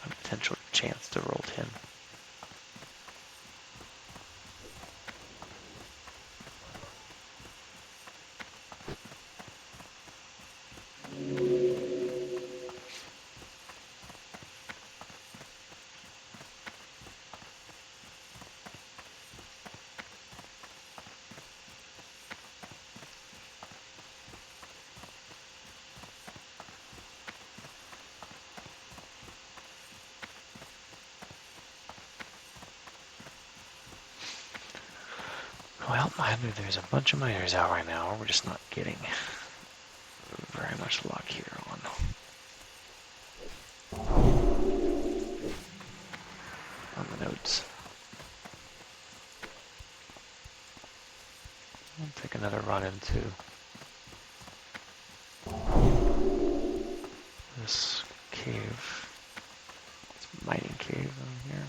A potential chance to roll 10. Well, either there's a bunch of miners out right now, or we're just not getting very much luck here on the nodes. I'll take another run into this cave. This mining cave over here.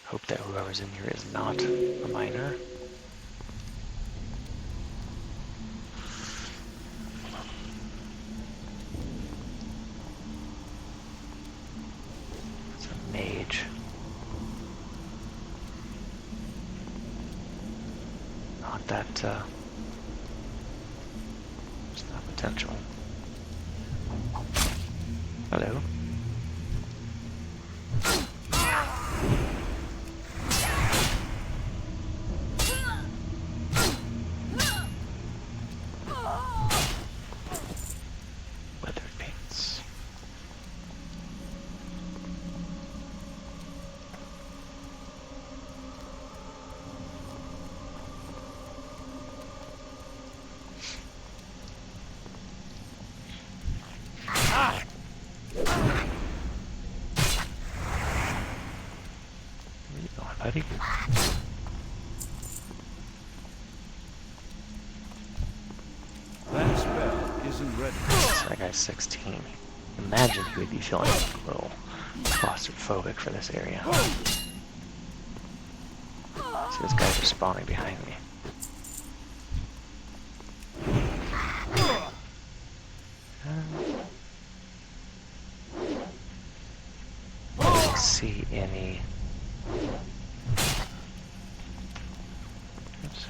Hope that whoever's in here is not a miner. It's a mage. Not that, it's not potential. Hello? Weathered paints. Where you going, buddy? That spell isn't ready. That guy's 16. Imagine he would be feeling a little claustrophobic for this area. See, this guy's just spawning behind me. I don't see any. Oops.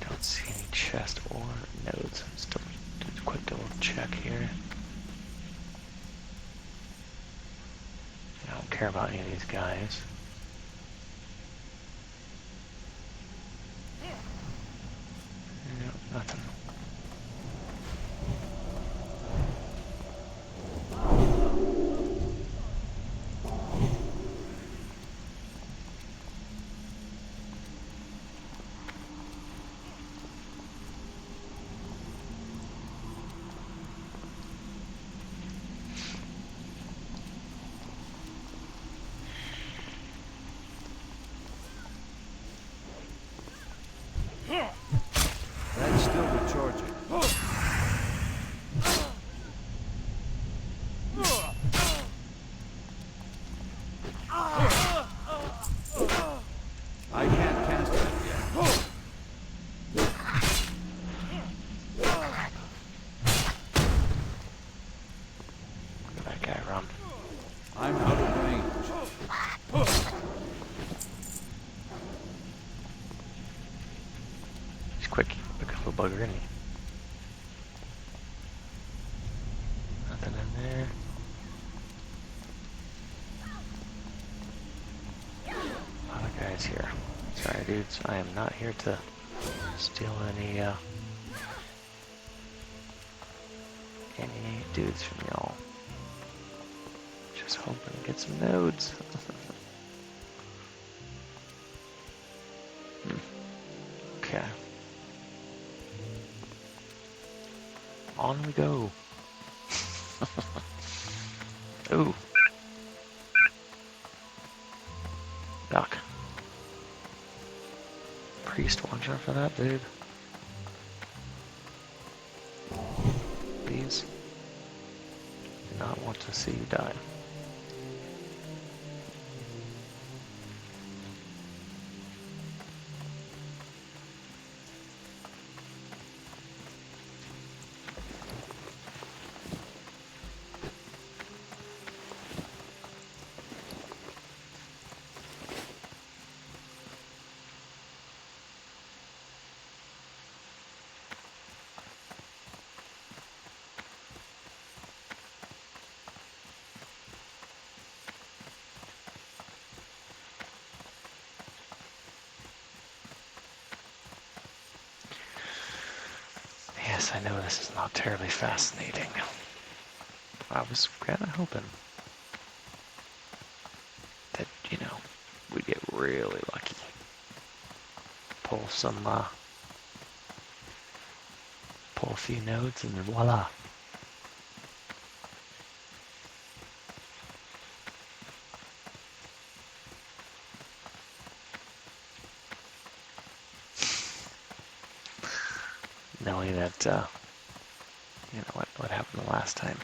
Don't see any chest or nodes. Just do a quick double check here. I don't care about any of these guys. No, nothing. That's still recharging. I can't cast that yet. Look at that guy run. I'm out of range. He's quick little bugger, isn't he? Nothing in there. A lot of guys here. Sorry, dudes. I am not here to steal any dudes from y'all. Just hoping to get some nodes. Okay. On we go. Ooh. Duck. Priest, watch out for that, dude. Please. Do not want to see you die. Yes, I know this is not terribly fascinating. I was kind of hoping that, you know, we'd get really lucky. Pull a few nodes and voila. Knowing that, you know, what happened the last time.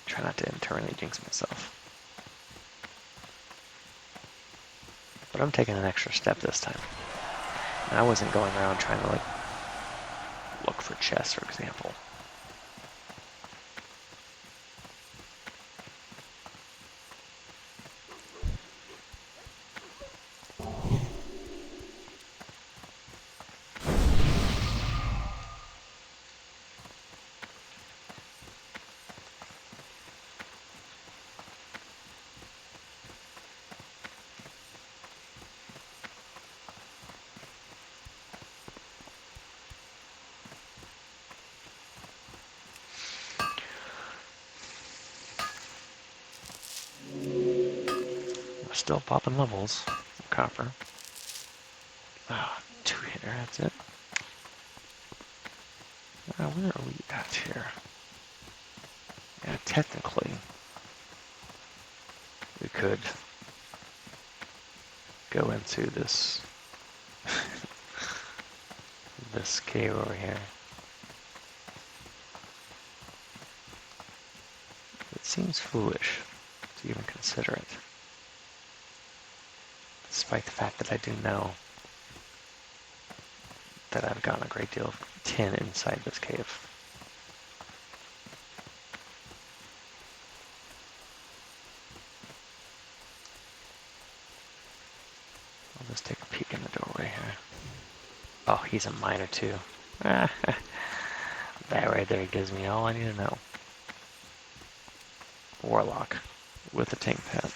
Try not to internally jinx myself. But I'm taking an extra step this time. And I wasn't going around trying to, like, look for chests, for example. Still popping levels. Copper. Ah, 2-hitter, that's it. Where are we at here? Yeah, technically, we could go into this this cave over here. It seems foolish to even consider it, despite the fact that I do know that I've gotten a great deal of tin inside this cave. I'll just take a peek in the doorway here. Oh, he's a miner too. That right there gives me all I need to know. Warlock with a tank pad.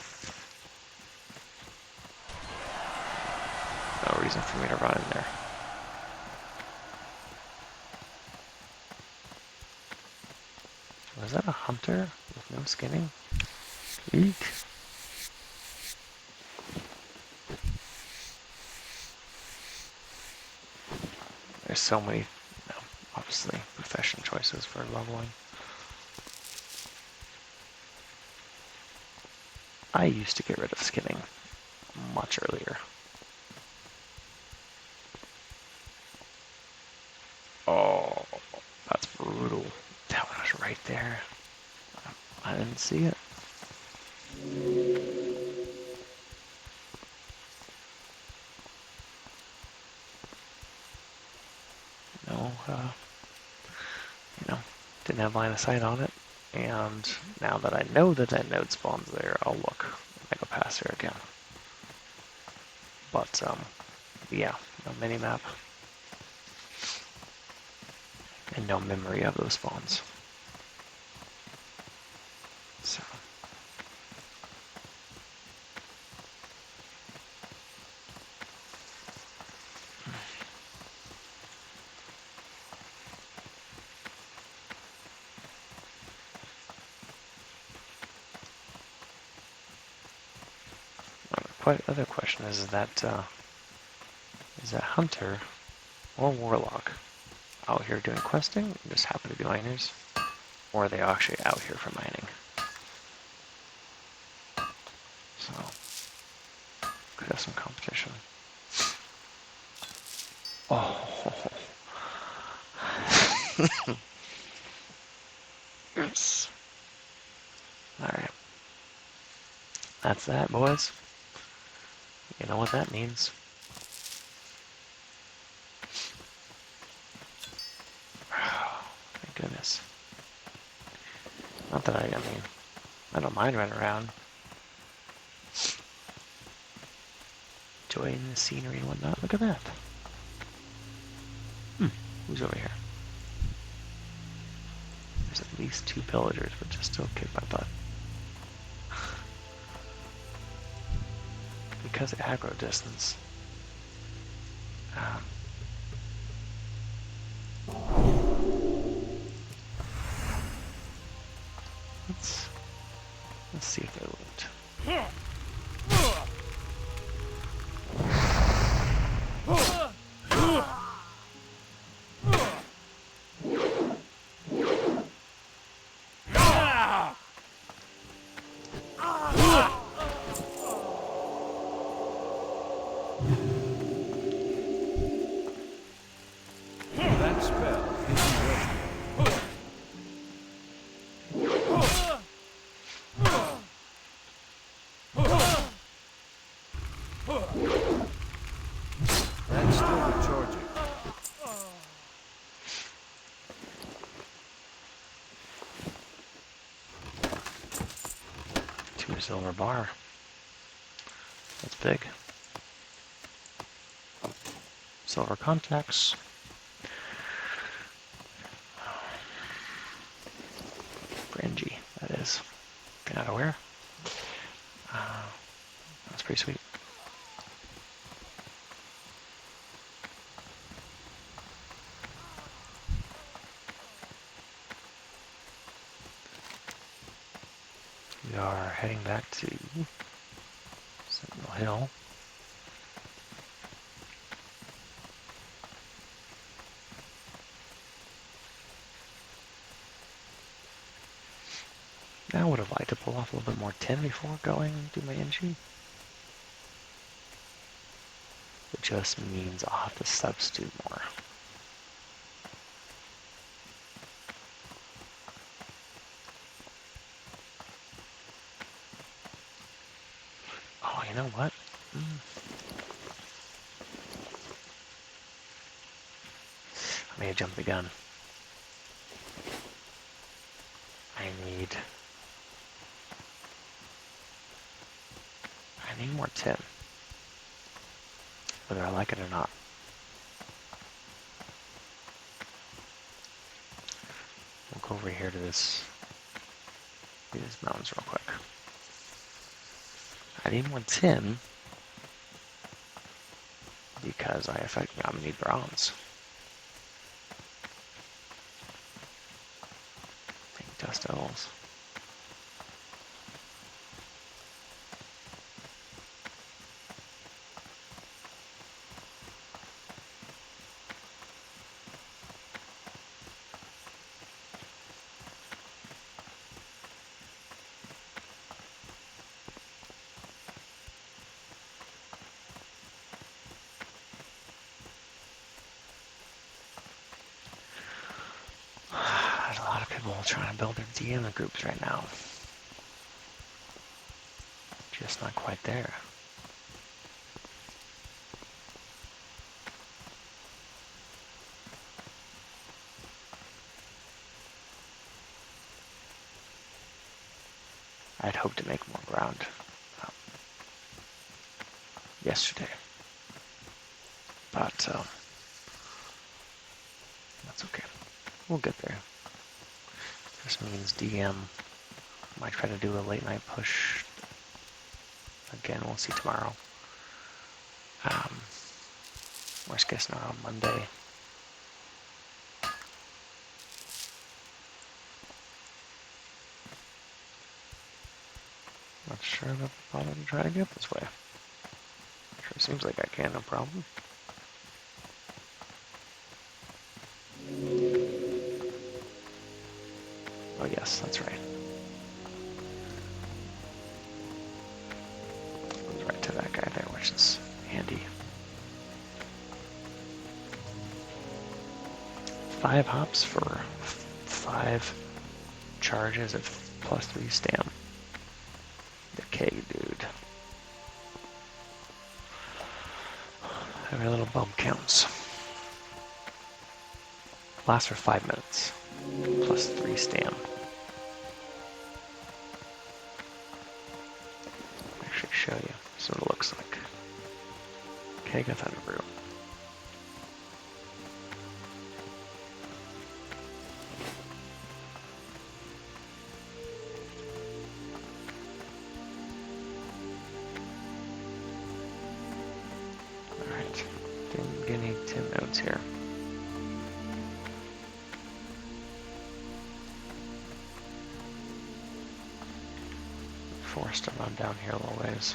No reason for me to run in there. Was that a hunter with no skinning? Eek. There's so many, obviously, profession choices for leveling. I used to get rid of skinning much earlier. Oh, that's brutal. That one was right there. I didn't see it. No, didn't have line of sight on it. And now that I know that that node spawns there, I'll look when I go past there again. But, yeah, no mini-map. And no memory of those spawns. So. Other question is that hunter or warlock? out here doing questing, and just happen to be miners, or are they actually out here for mining? So, could have some competition. Oh, yes. All right, that's that, boys. You know what that means. Thank goodness. Not that I mean, I don't mind running around, enjoying the scenery and whatnot. Look at that. Who's over here? There's at least 2 pillagers, which just still kick my butt. Because of aggro distance. Um, let's see if they loot. That spell isn't ready. That's still recharging. Two silver bar. That's big. Silver contacts. Fringy, that is. Get out of where? That's pretty sweet. We are heading back to Sentinel Hill. Now I would have liked to pull off a little bit more tin before going and do my engine. It just means I'll have to substitute more. Oh, you know what? I may have jumped the gun. I need more tin. Whether I like it or not. We'll go over here to these mountains real quick. I need more tin because I'm gonna need bronze. Make dust devils. There's a lot of people trying to build their DM groups right now. Just not quite there. I'd hoped to make more ground yesterday, but that's okay. We'll get there. This means DM might try to do a late night push again. We'll see tomorrow. Worst case scenario on Monday. Not sure that I'll bother to try to get this way. Sure seems like I can, no problem. yes, that's right. Goes right to that guy there, which is handy. 5 hops for 5 charges of +3 stam. Okay, dude. Every little bump counts. Lasts for 5 minutes. +3 stam. Actually show you. This is what it looks like. Okay, got Thunder Brew. Alright. Didn't get any Tim notes here. Forced to run down here a little ways.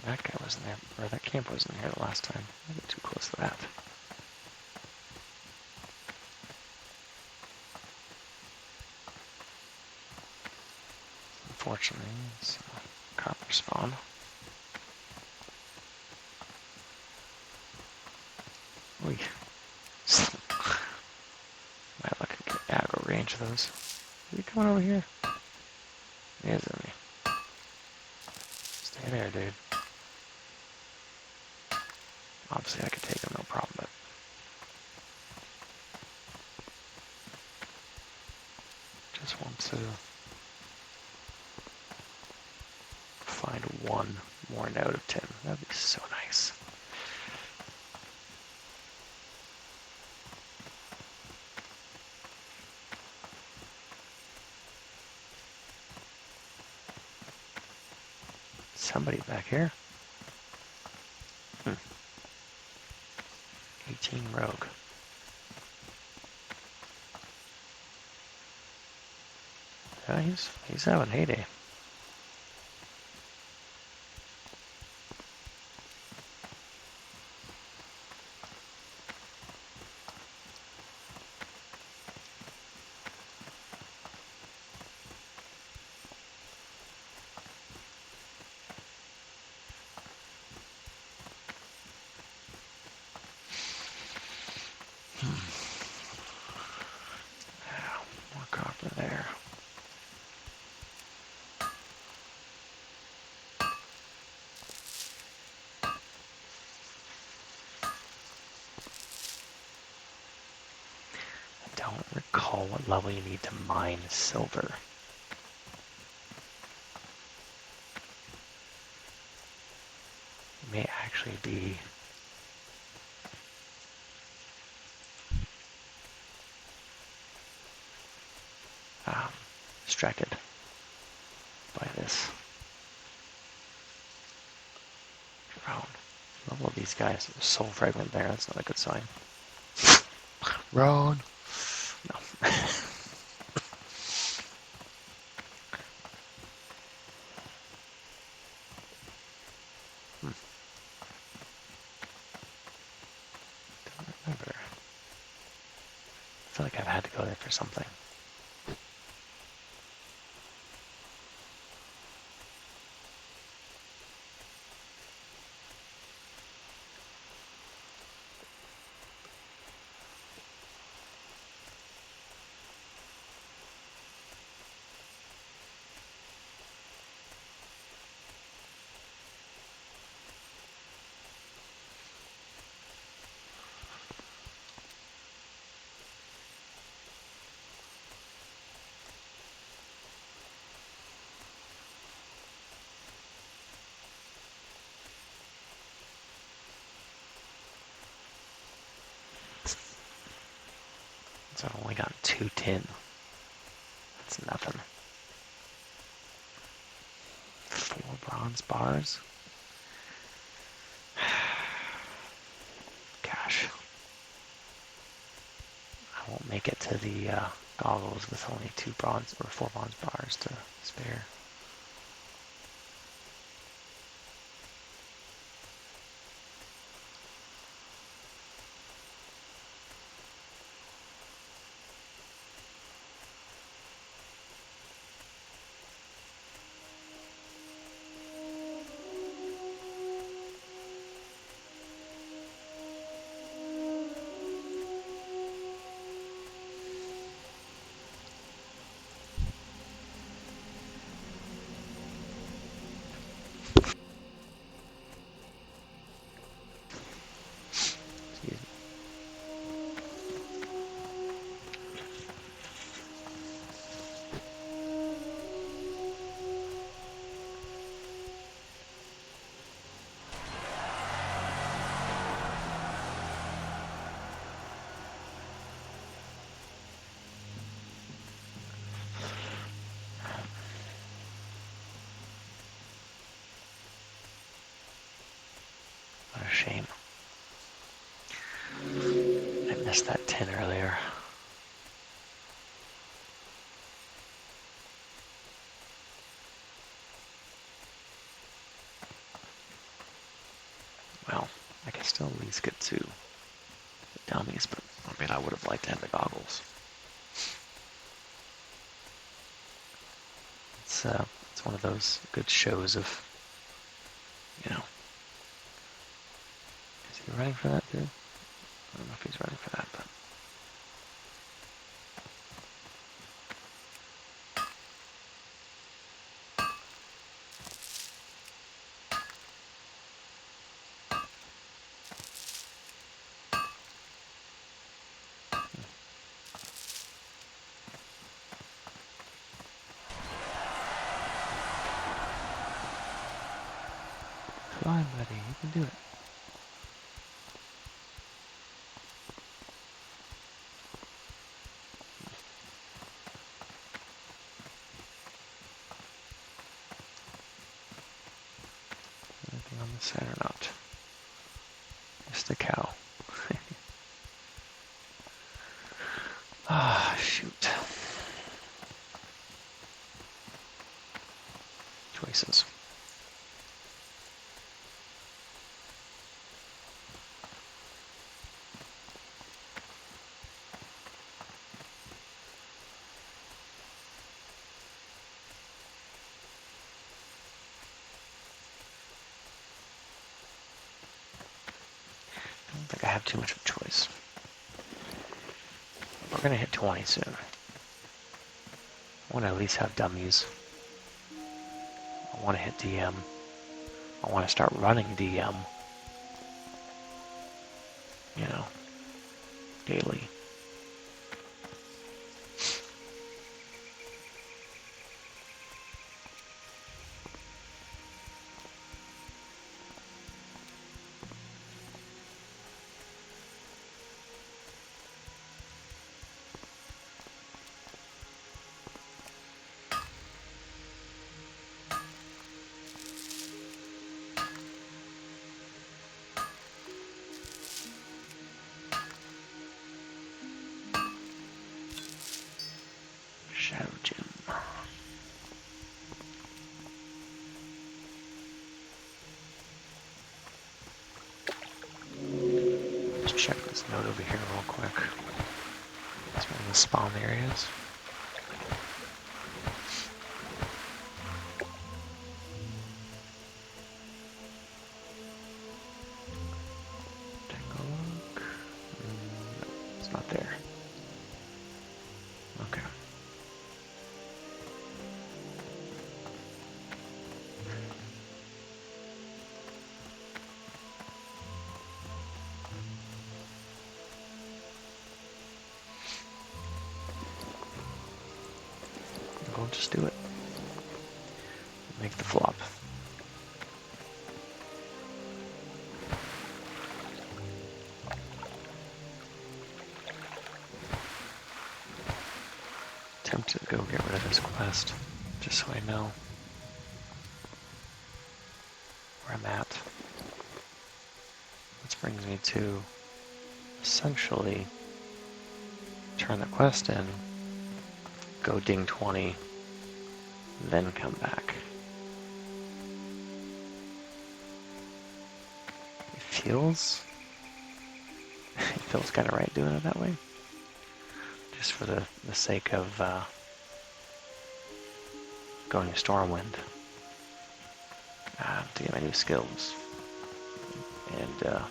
That guy wasn't there, or that camp wasn't here the last time. I get too close to that. Unfortunately, it's a copper spawn. Oy. Might look at aggro range of those. Is he coming over here? He is, isn't he? Stay there, dude. Obviously, I could take him, no problem, but just want to find one more note of Tim. That'd be so nice. Somebody back here. 18 rogue. Yeah, he's having heyday. More copper there. I don't recall what level you need to mine silver. It may actually be distracted by this drone. Level of these guys. Soul fragment there. That's not a good sign. Roan. No. Don't remember. I feel like I've had to go there for something. So I've only got 2 tin. That's nothing. 4 bronze bars. Gosh. I won't make it to the goggles with only 2 bronze or 4 bronze bars to spare. Excuse me. What a shame. I missed that 10 earlier. Well, I can still at least get to the dummies, but I mean, I would have liked to have the goggles. It's one of those good shows of, you know. Is he running for that too? I don't know if he's running for that, but. Come on, buddy, you can do it. Anything on this side or not? Just a cow. Ah, shoot. Choices. I don't think I have too much of a choice. We're gonna hit 20 soon. I want to at least have dummies. I want to hit DM. I want to start running DM. You know, daily. Shadow Gym. Let's check this node over here real quick. It's one of the spawn areas. Take a look. No, it's not there. Okay. We'll just do it. Make the flop. Tempted to go get rid of this quest, just so I know where I'm at. Which brings me to essentially turn the quest in go ding 20, then come back. It feels kind of right doing it that way. Just for the sake of going Stormwind to get my new skills and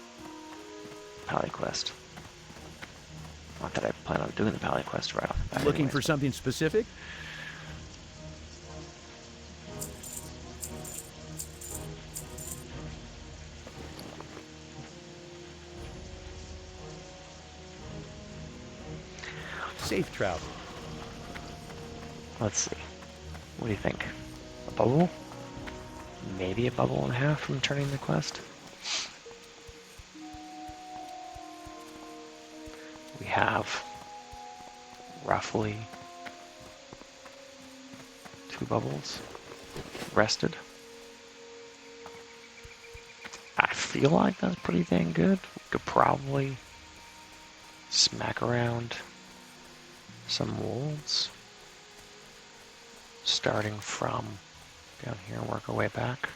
Pally Quest. Not that I plan on doing the Pally Quest right off the bat. Looking for something specific? Safe travel. Let's see. What do you think? A bubble? Maybe a bubble and a half from turning the quest? We have roughly 2 bubbles rested. I feel like that's pretty dang good. We could probably smack around some wolves, starting from down here and work our way back.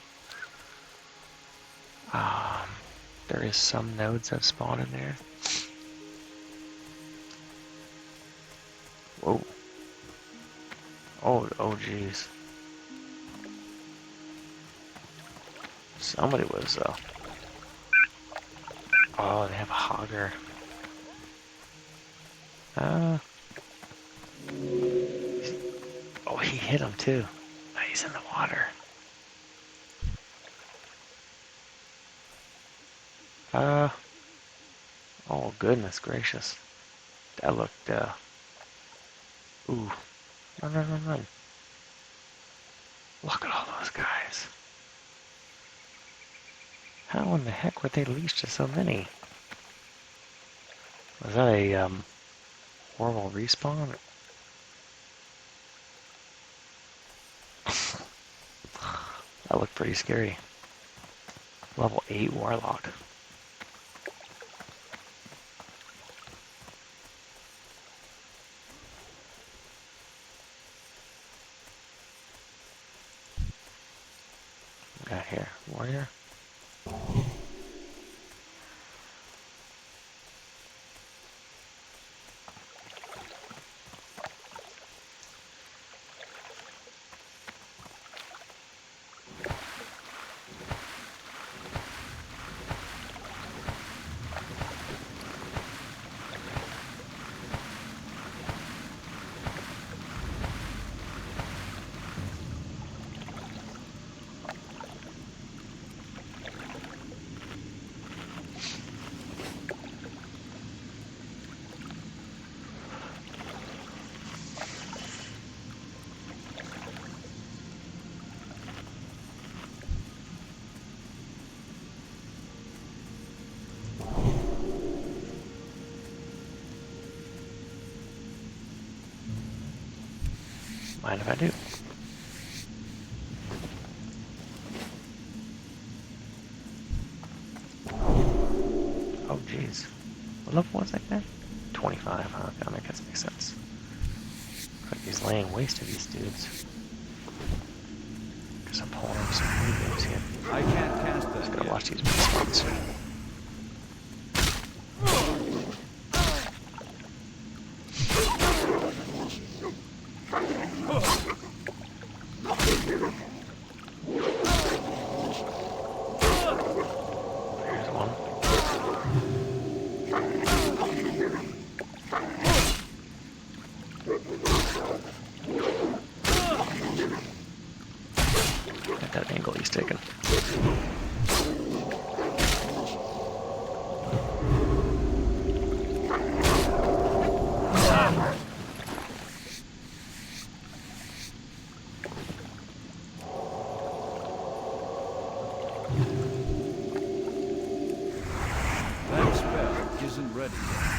There is some nodes that spawn in there. Whoa. Oh geez. Somebody was, oh, they have a hogger. Oh, he hit him too. Oh, he's in the water. Oh goodness gracious. That looked, ooh. Run, run, run, run. Look at all those guys. How in the heck were they leashed to so many? Was that a, horrible respawn? That looked pretty scary. Level 8 Warlock. What got here? Warrior? Mind if I do? Oh jeez. What level was that guy? 25, huh? I guess that makes sense. Looks like he's laying waste to these dudes. Because I'm pulling up some new moves here. I can't cast that. Just gotta yet. watch these response. There's one. At that angle he's taking. That spell isn't ready yet.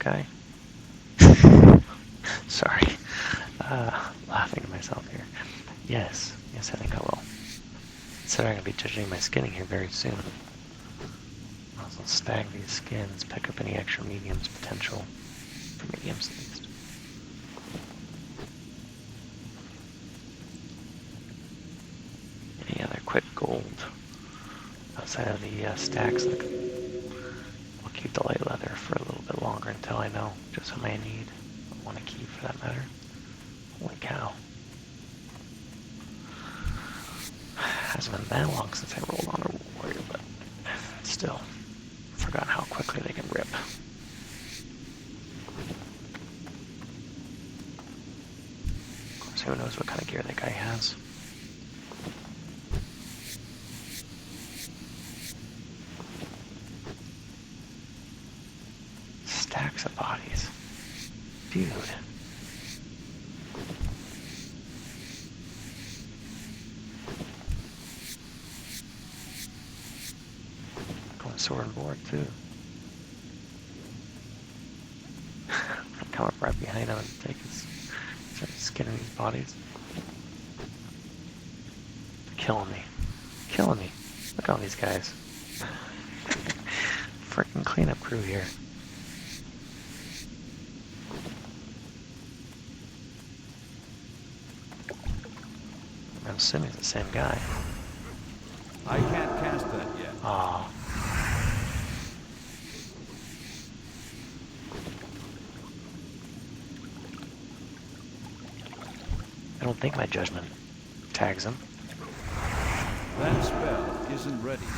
guy? Sorry. Laughing to myself here. Yes, I think I will. Said I'm going to be judging my skinning here very soon. I'll also stag these skins, pick up any extra mediums potential. For mediums at least. Any other quick gold outside of the stacks? Like, I'll keep the light leather for a little bit longer until I know just how many I need. I want to keep for that matter. Holy cow. Hasn't been that long since I rolled on a warrior, but still, forgot how quickly they can rip. Of course, who knows what kind of gear that guy has. Stacks of bodies. Dude. Sword and board too. Come up right behind him and start skinning these bodies. Killing me. Killing me. Look at all these guys. Freaking cleanup crew here. I'm assuming it's the same guy. I can't cast that yet. Oh. I don't think my judgment tags him. That spell isn't ready yet.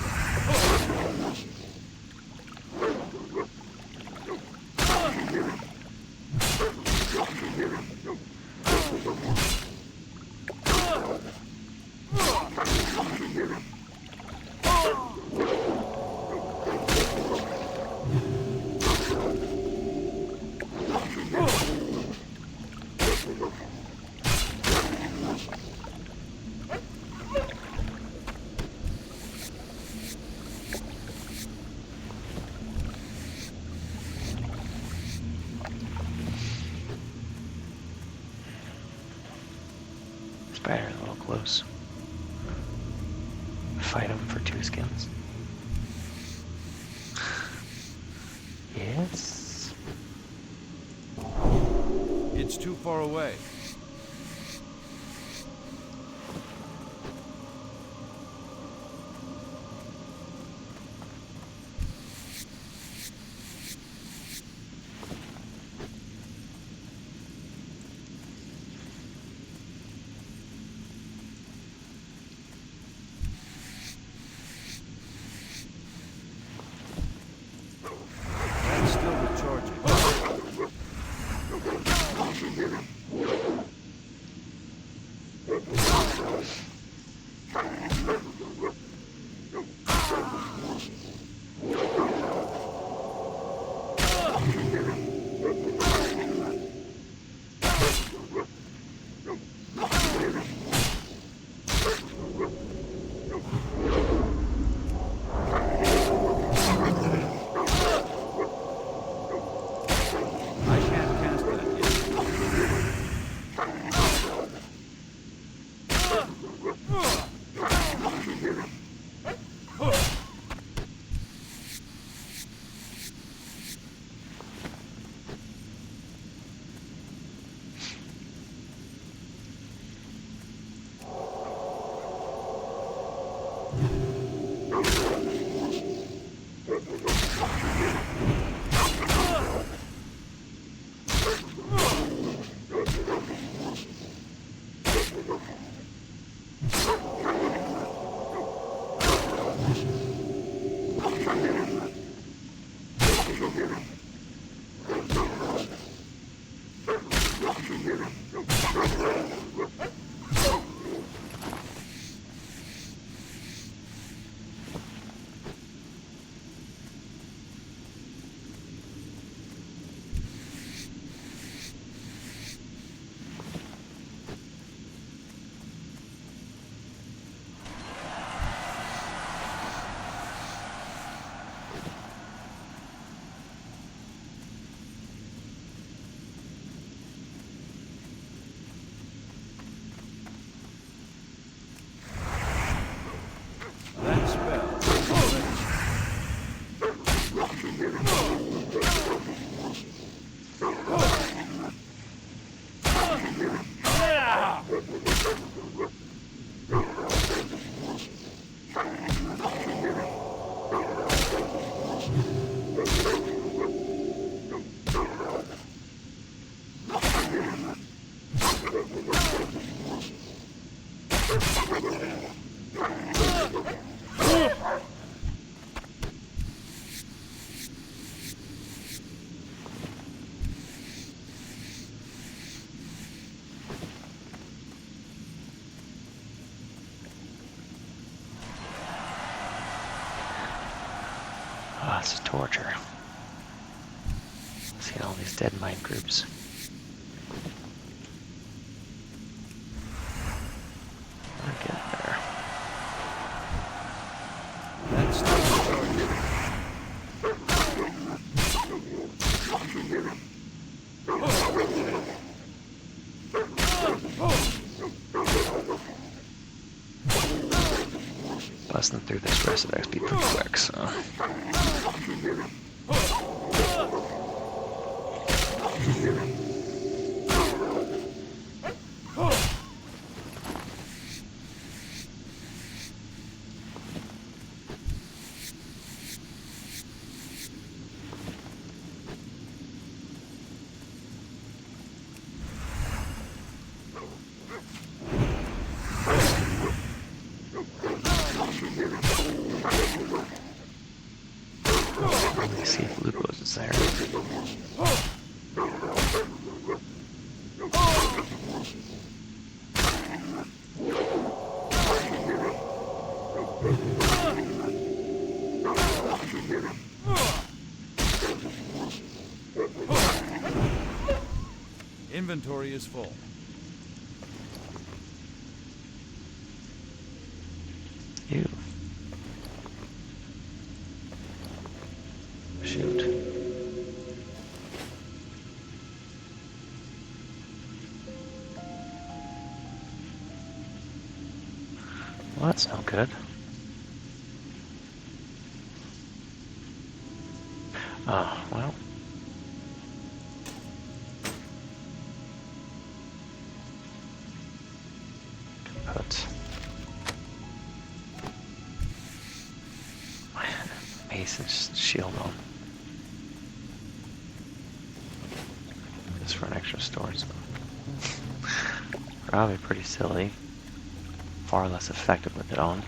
Spider's a little close. Fight him for 2 skins. Yes. It's too far away. That's still recharging. Oh, this is torture. Seeing all these dead mine groups. I'll get there. That's the Busting through this rest of XP pretty quick, so. Let me see if Lupo's is there. inventory is full. Ew. Shoot. Well, that's no good. Oh, well. Put mace and shield on. Just for an extra storage spot. Probably pretty silly. Far less effective with it on.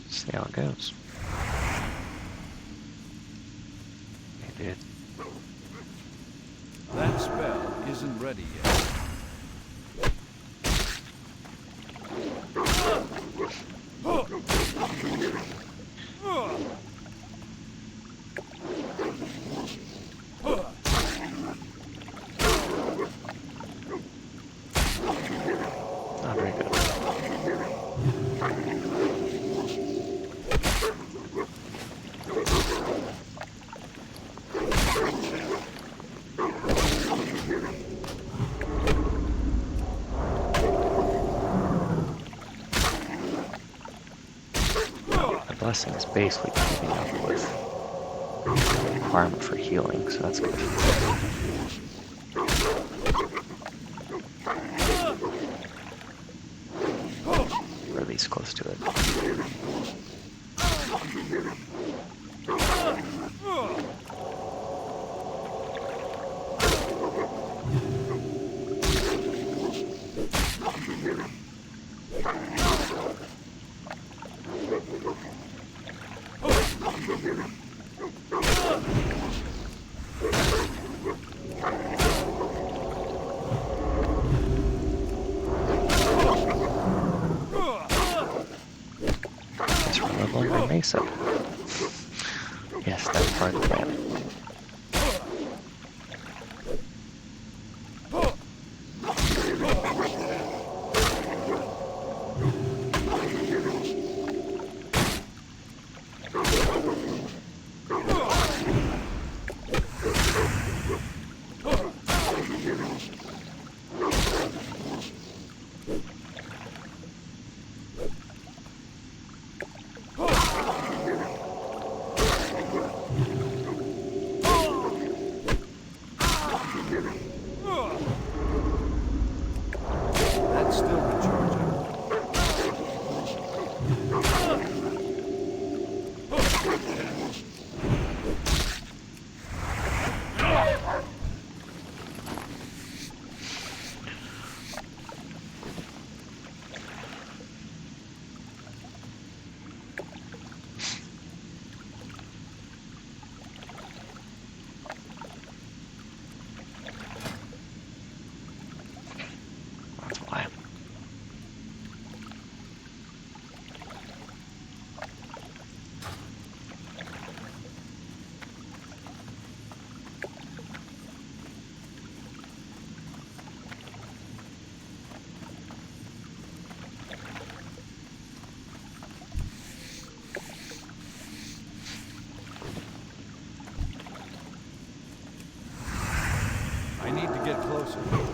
See how it goes. Hey, dude. That spell isn't ready yet. Not very good. The blessing is basically keeping up with the requirement for healing, so that's good. Or at least close to it. Guess we're leveling my mace up. Yes, that's part of the plan. territories.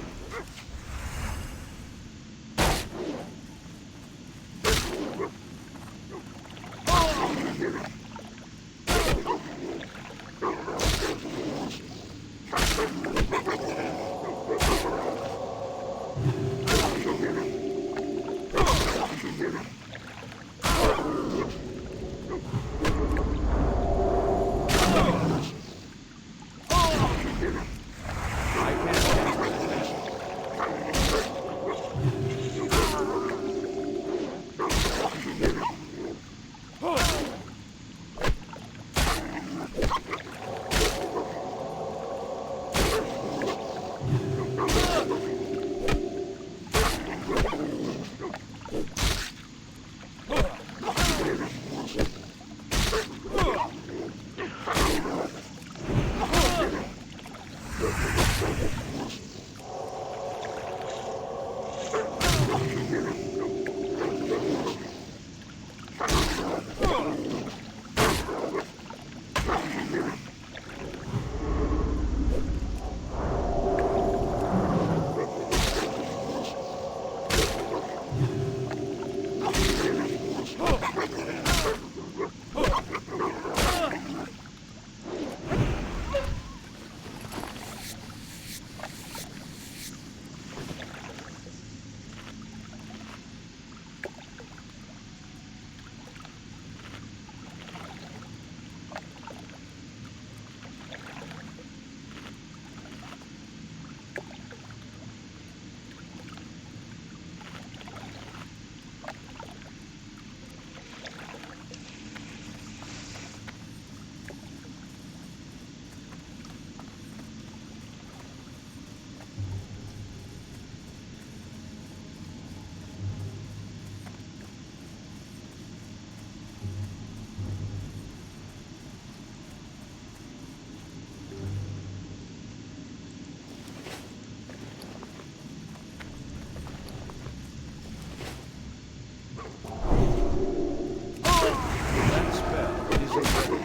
That spell isn't ready.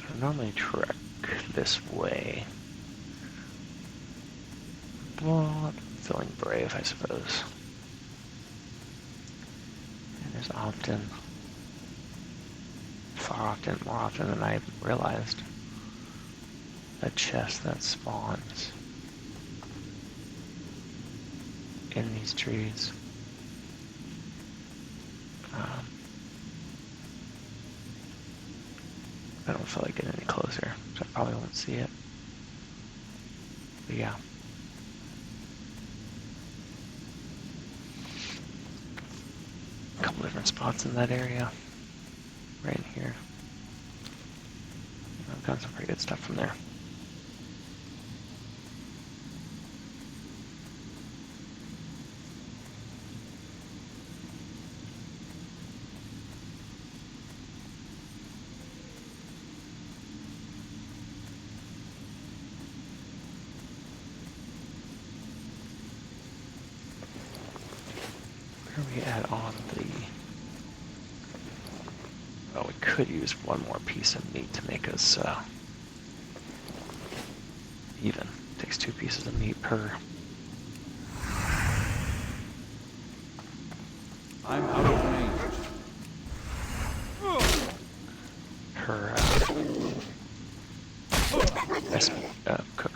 I normally trek this way. Well, I'm feeling brave, I suppose. And there's often, more often than I realized, a chest that spawns in these trees. I don't feel like getting any closer, so I probably won't see it. But yeah. A couple different spots in that area. Right in here. I've gotten some pretty good stuff from there. Where are we that on the... Oh, we could use one more piece of meat to make us even. Takes 2 pieces of meat per... I'm out of range. per cook.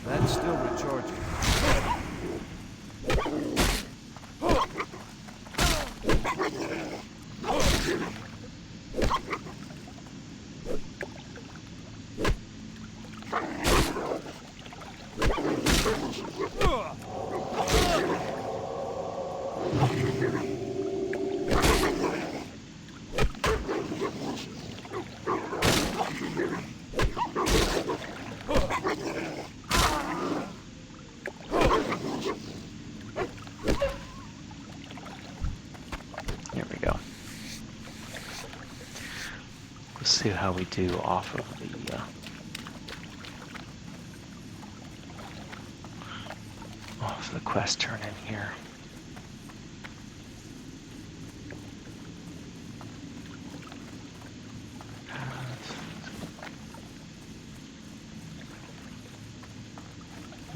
That's still recharging. Here we go. Let's see how we do off of the quest turn in here.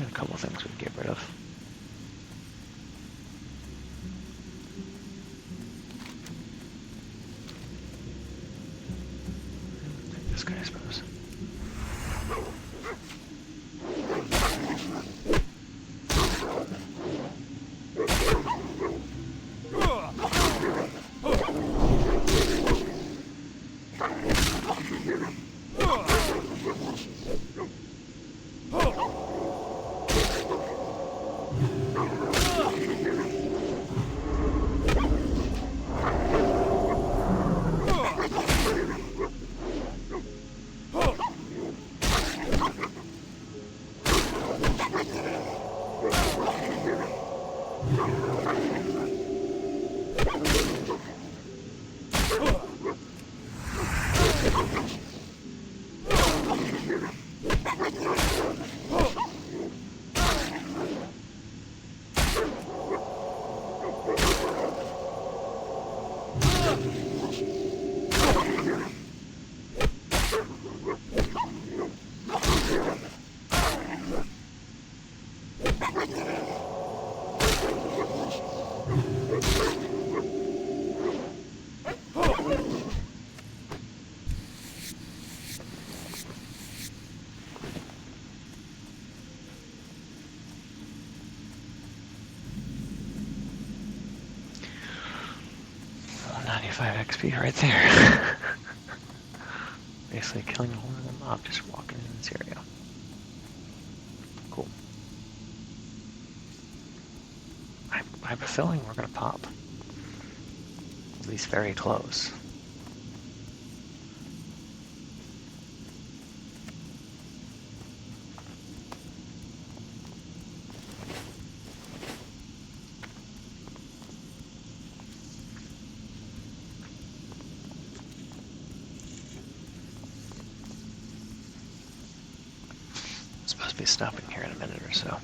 A couple of things we can get rid of. This guy, I suppose. Oh, 95 XP right there. Basically killing a whole other mob just walking in this area. Cool. I have a feeling we're gonna pop. At least very close. Supposed to be stopping here in a minute or so.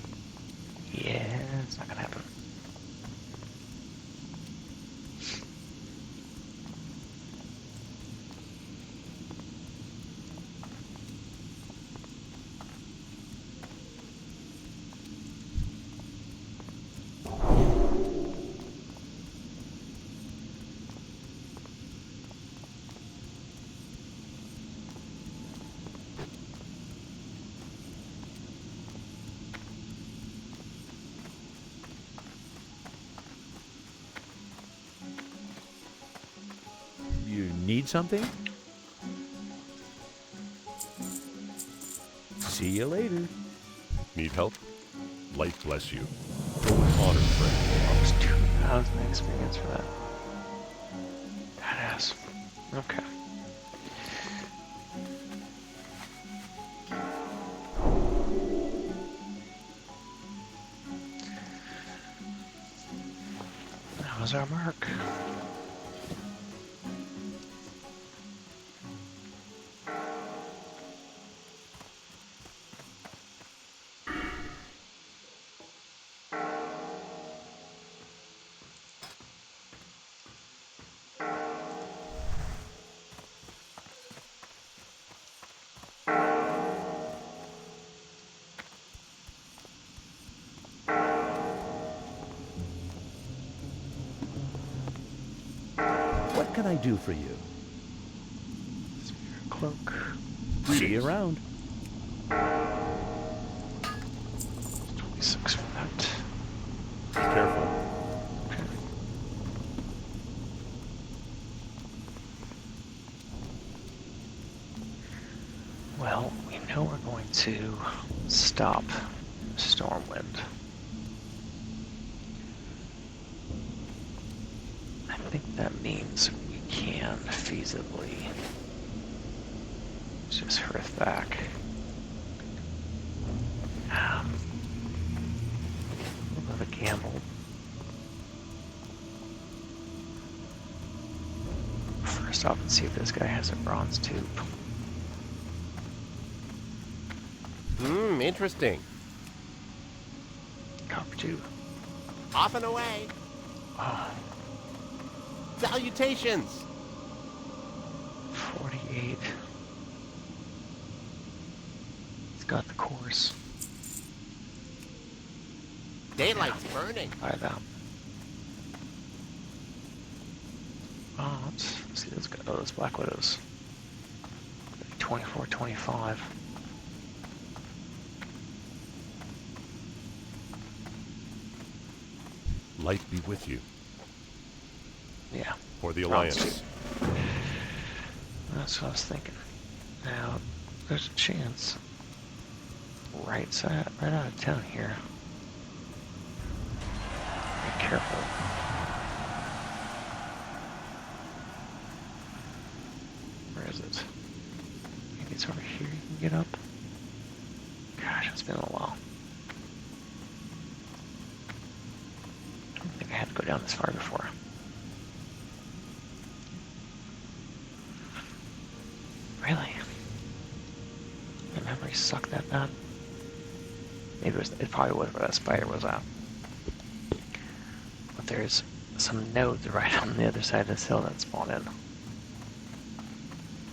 Yeah, it's not gonna happen. Need something? See you later. Need help? Light bless you. Go with honor, friend. Almost 2,000 experience for that. Badass. Okay. That was our mark. What can I do for you? Spirit cloak. See you around. 26 for that. Be careful. Okay. Well, we know we're going to stop Stormwind. I think that means we can feasibly just Hearth back. A little bit of a gamble. First off, let's see if this guy has a bronze tube. Interesting. Copper tube. Off and away. Oh, Salutations. 48. It's got the course. Daylight's burning. Buy that. Oh, let's see those guys. Oh, those Black Widows. 24, 25. Light be with you. Yeah, For the Bronze Alliance. that's what I was thinking. Now, there's a chance. Right out of town here. Be careful. Where is it? Maybe it's over here you can get up. Gosh, it's been a while. I don't think I had to go down this far before. Really? My memory sucked that bad. Maybe it probably was where that spider was at. But there's some nodes right on the other side of this hill that spawn in.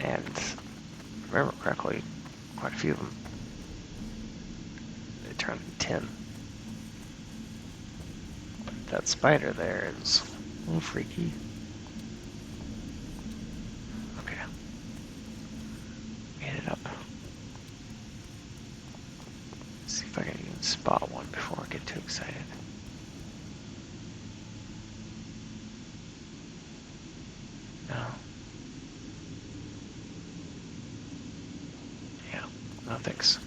And if I remember correctly, quite a few of them, they turned tin. But that spider there is a little freaky. Okay. Made it up. See if I can even spot one before I get too excited. No. Yeah, no thanks.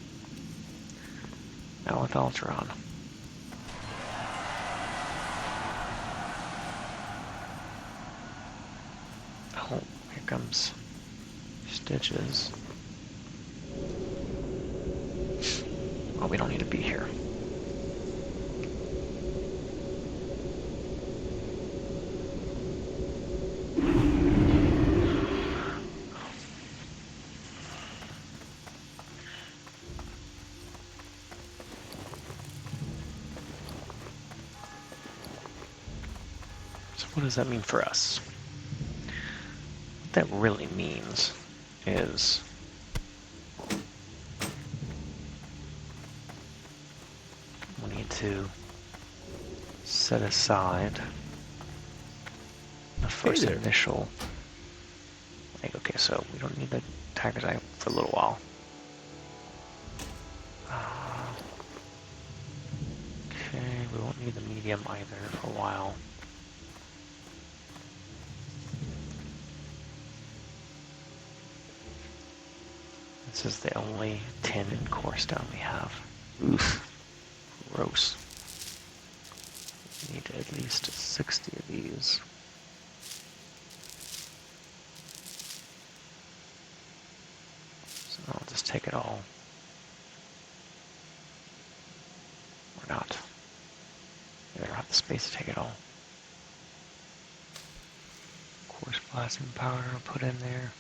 Not with Ultron. Oh, here comes Stitches. Well, we don't need to be here. So what does that mean for us? What that really means is we need to set aside the first there. initial. Like, okay, so we don't need the tiger's eye for a little while. Okay, we won't need the medium either for a while. This is the only tin and core stone we have. Oof. Gross. We need at least 60 of these. So I'll just take it all. Or not. I don't have the space to take it all. Coarse blasting powder I'll put in there.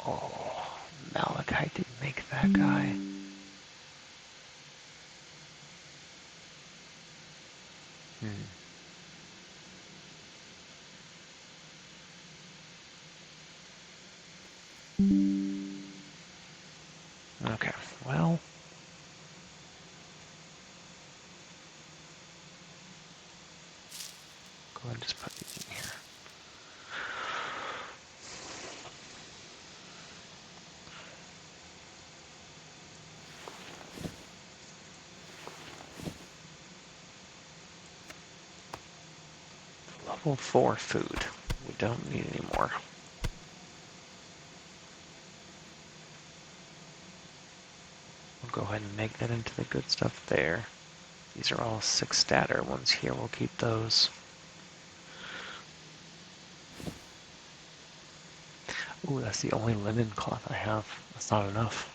Oh, malachite didn't make that guy. Okay, well. Go ahead and just put these in here. Level 4 food. We don't need any more. We'll go ahead and make that into the good stuff there. These are all 6 statter ones here. We'll keep those. Ooh, that's the only linen cloth I have. That's not enough.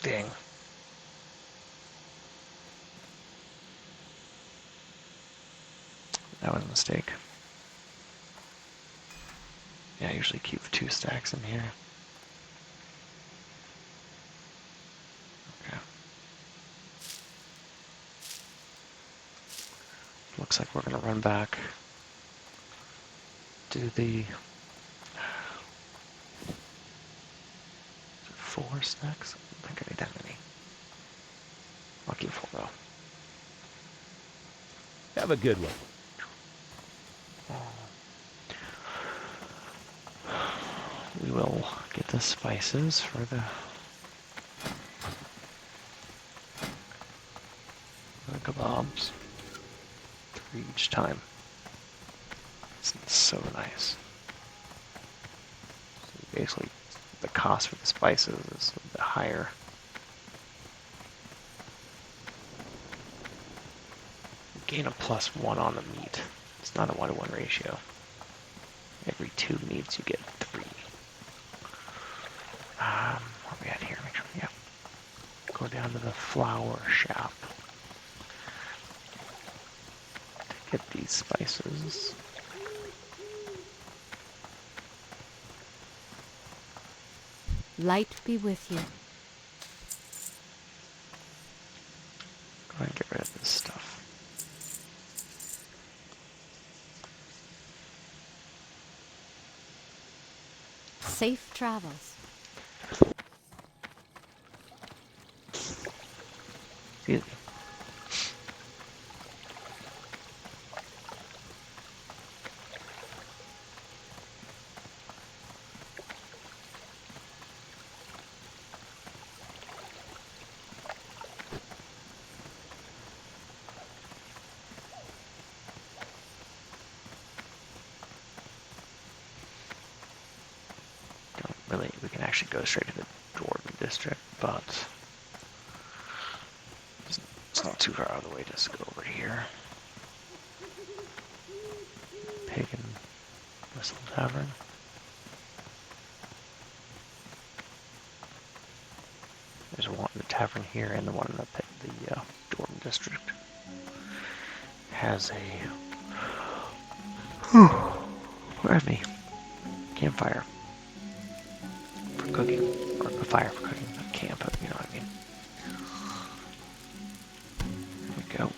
Dang. That was a mistake. Yeah, I usually keep 2 stacks in here. Okay. Looks like we're gonna run back. Do the 4 stacks? I don't think I need that many. I'll keep 4 though. Have a good one. We will get the spices for the kebabs. 3 each time. It's so nice. So basically, the cost for the spices is a bit higher. You gain a +1 on the meat. It's not a 1-to-1 ratio. Every 2 meats you get 3. Where are we at here? Make sure, yeah. Go down to the flour shop. To get these spices. Light be with you. Go ahead and get rid of this stuff. Safe travels. Excuse me. Really, we can actually go straight to the Dwarven district, but it's not too far out of the way just to go over here. Pagan Whistle Tavern. There's one in the tavern here and the one in the Dwarven district. Has a pardon me, campfire. Cooking, or a fire for cooking, not camp, you know what I mean. There we go.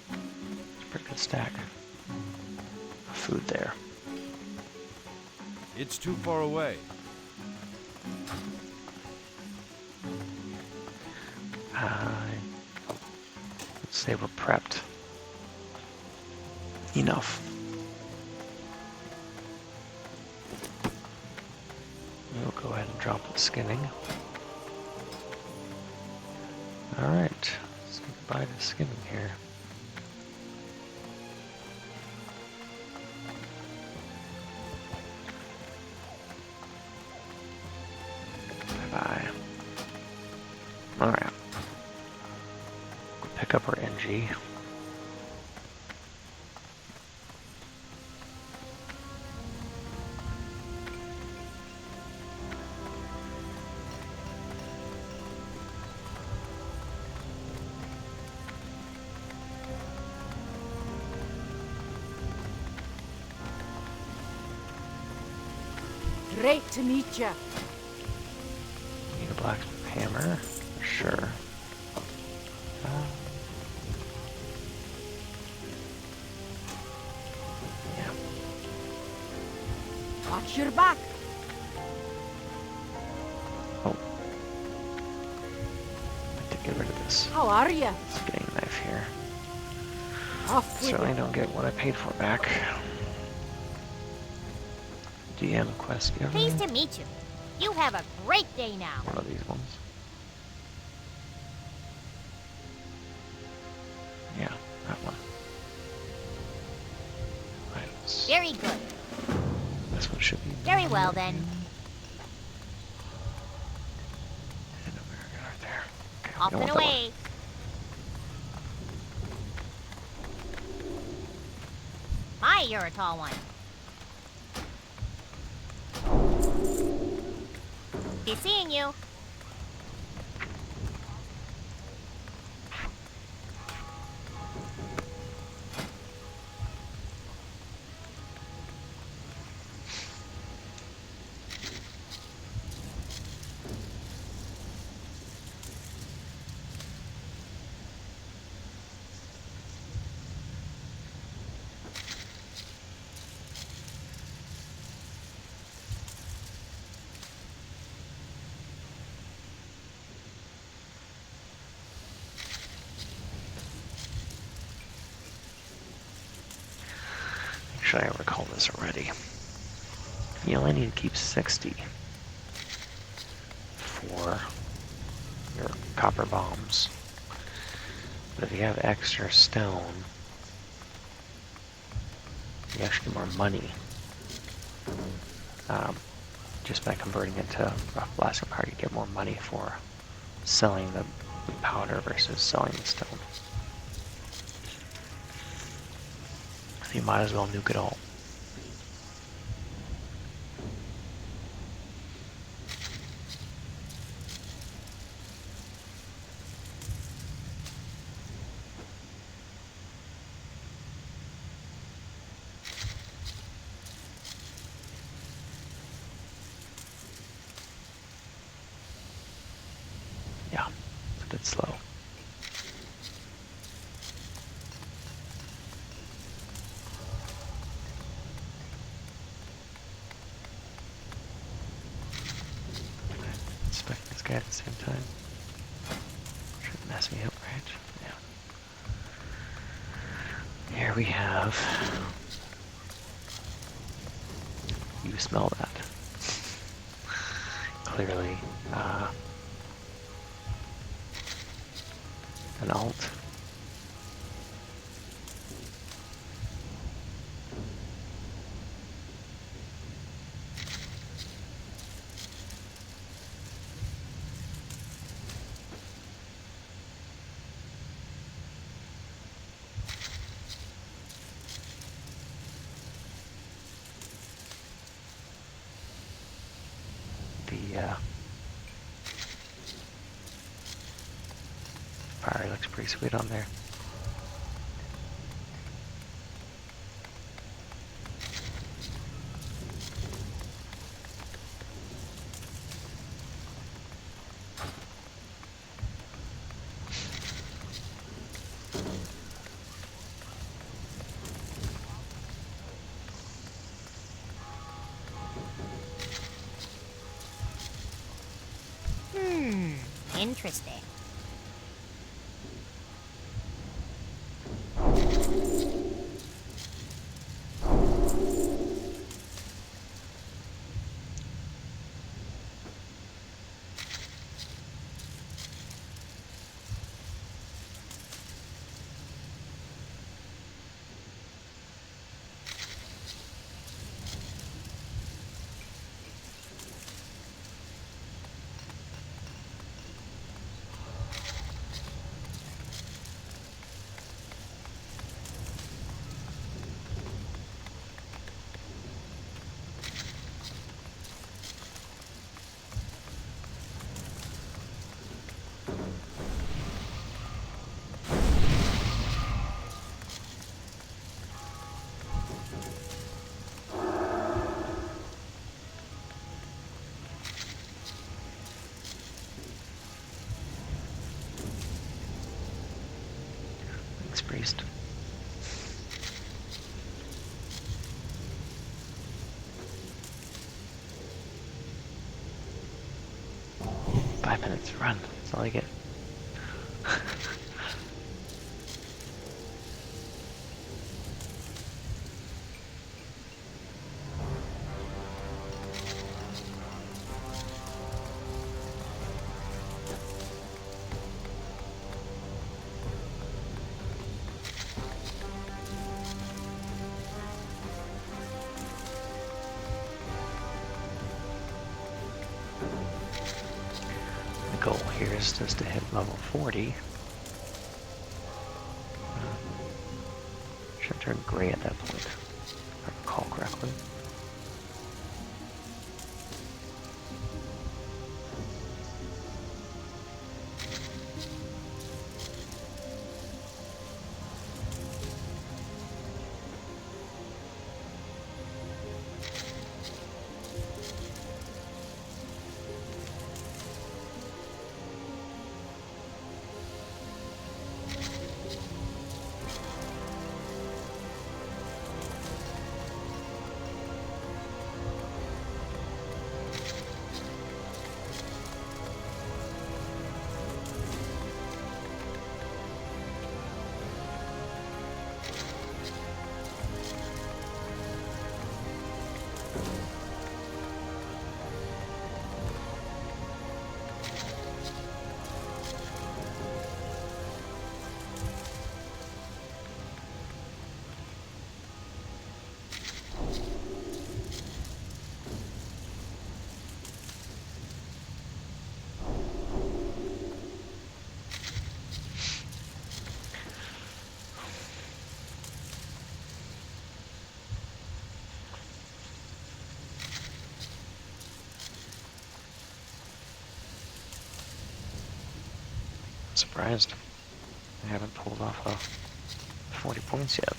It's a pretty good stack of food there. It's too far away. Let's say we're prepped enough. We'll go ahead and drop the skinning. Alright, say goodbye to skinning here. nearby. Alright. Pick up our NG. Great to meet you. Need a blacksmith hammer? Sure. Yeah. Watch your back. Oh. I have to get rid of this How are you? skinning knife here. Off with Certainly you. don't get what I paid for back. DM quest giver. Pleased to meet you. You have a great day now. One of these ones. Yeah, that one. Right. Very good. This one should be. Very well then. And American right there. Okay, we Off don't and want that one. away. My, you're a tall one. Be seeing you. Actually, I recall this already. You only need to keep 60 for your copper bombs. But if you have extra stone, you actually get more money. Just by converting it to rough blasting power, you get more money for selling the powder versus selling the stone. So you might as well nuke it all. Yeah, it's a bit slow. Inspect this guy at the same time. Shouldn't mess me up, right? Yeah. Here we have. You smell that. Clearly, an alt. The fire looks pretty sweet on there. Interesting. priest. Five minutes, run. That's all I get. The goal here is just to hit level 40. Should turn gray at that point, if I recall correctly. Surprised I haven't pulled off 40 points yet.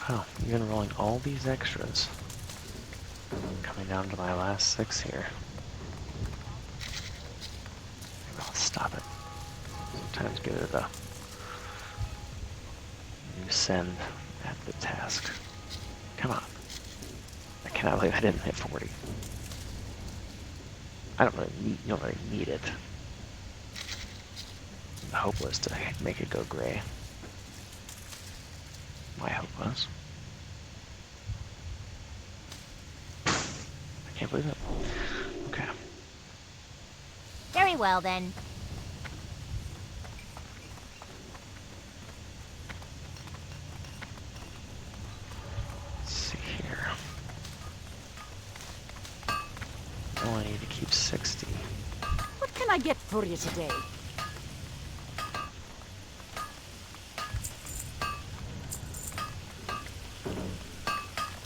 Wow, even rolling all these extras. Coming down to my last 6 here. Maybe I'll stop it. Sometimes give it a new send at the task. Come on. I cannot believe I didn't hit 40. I don't really need, you don't really need it. The hope was to make it go gray. My hope was. I can't believe it. Okay. Very well, then. Let's see here. Oh, I need to keep 60. What can I get for you today?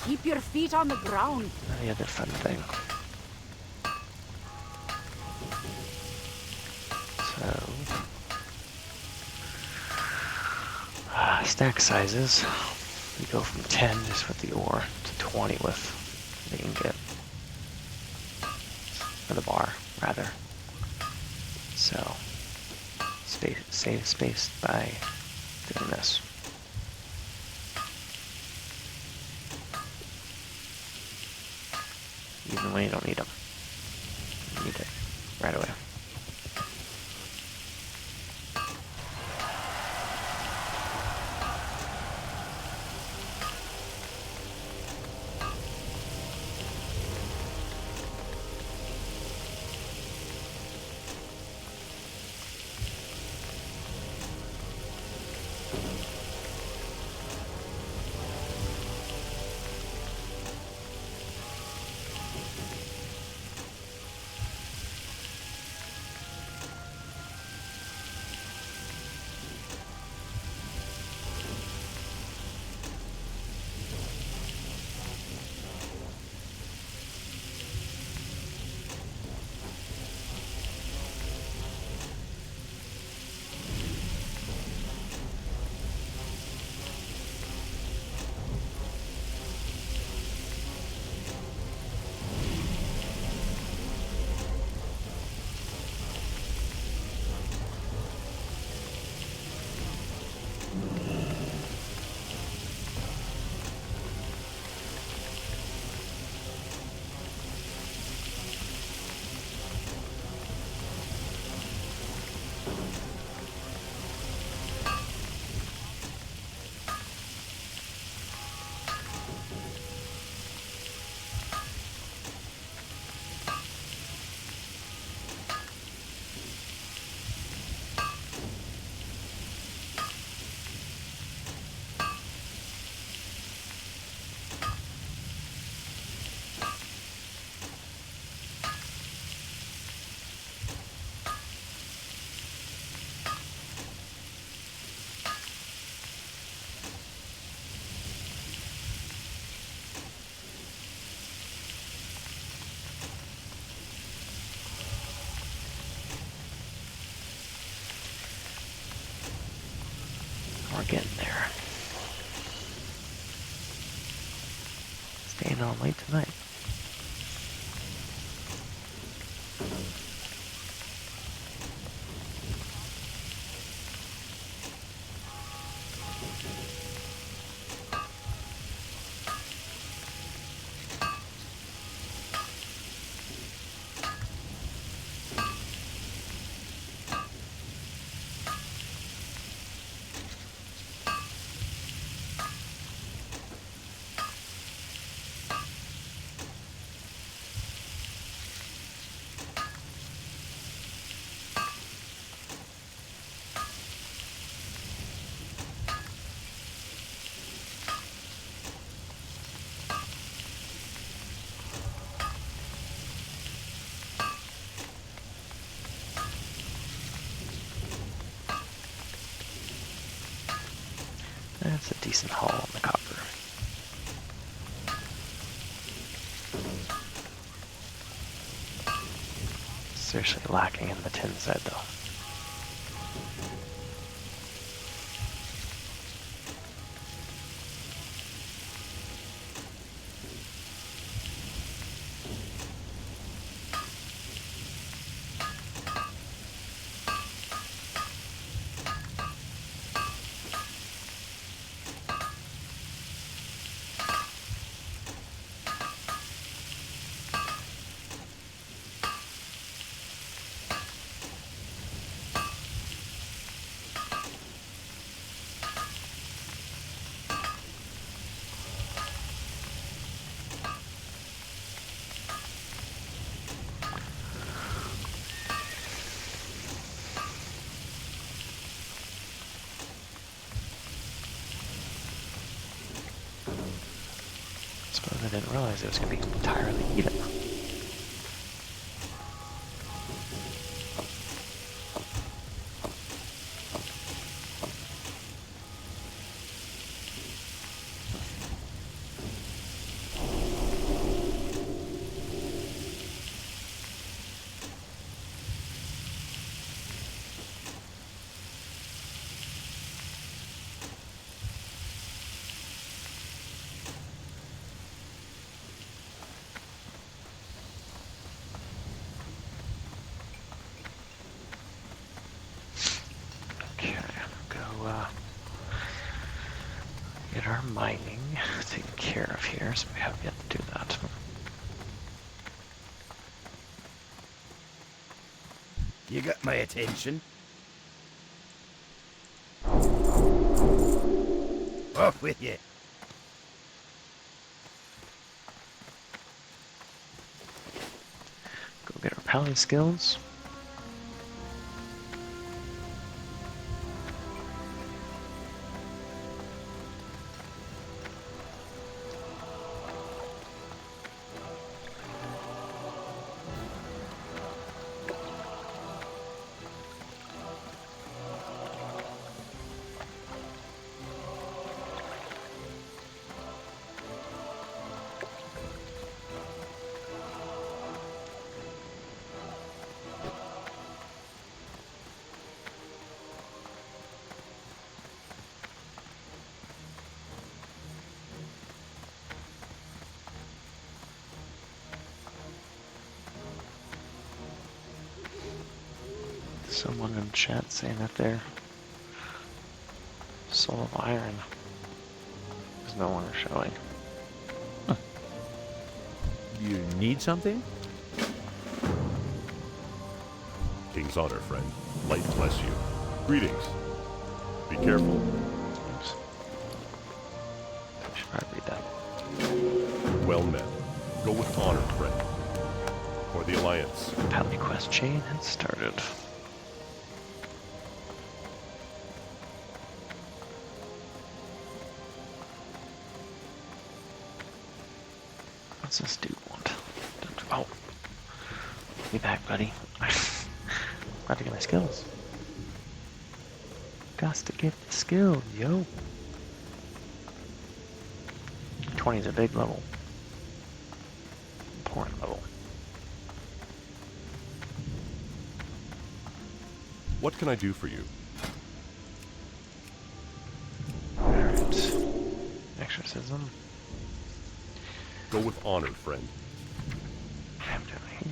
Keep your feet on the ground. The other fun thing. So, stack sizes. We go from 10 just with the ore to 20 with the ingot. Or the bar, rather. So, save space by doing this. Even when you don't need them. You need it right away. We're getting there. Staying on late tonight. That's a decent haul on the copper. Seriously lacking in the tin side though. Suppose I didn't realize it was going to be entirely even. Get our mining taken care of here, so we have yet to do that. You got my attention. Off with you. Go get our paladin skills. Someone in chat saying that they're Soul of Iron is no longer showing. You need something? King's honor, friend. Light bless you. Greetings. Be careful. Oops. I should probably read that. Well met. Go with honor, friend. For the Alliance. Paladin quest chain has started. What's this dude want? Oh. Be back, buddy. About to get my skills. Got to get the skills, yo. 20 is a big level. Important level. What can I do for you? Alright. Exorcism. Go with honor, friend. I'm down here.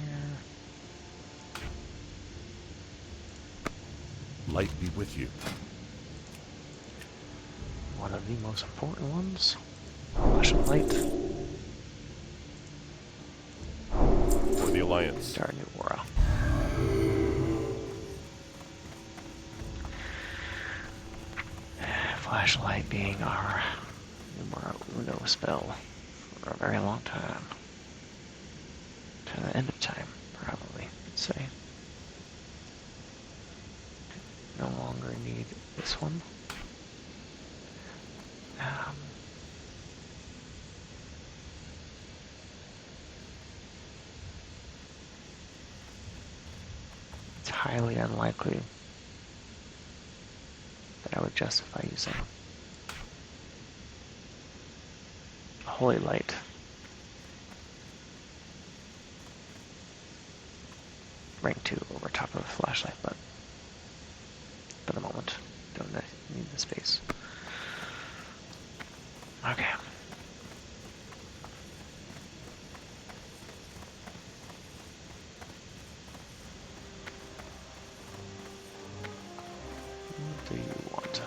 Light be with you. One of the most important ones. Flash of light. For the Alliance. Start a new aura. Flashlight being our numero uno spell for a very long time. To the end of time, probably, I'd say. No longer need this one. It's highly unlikely that I would justify using a holy light. Rank 2 over top of the flashlight, but for the moment, don't need the space. Okay. What do you want?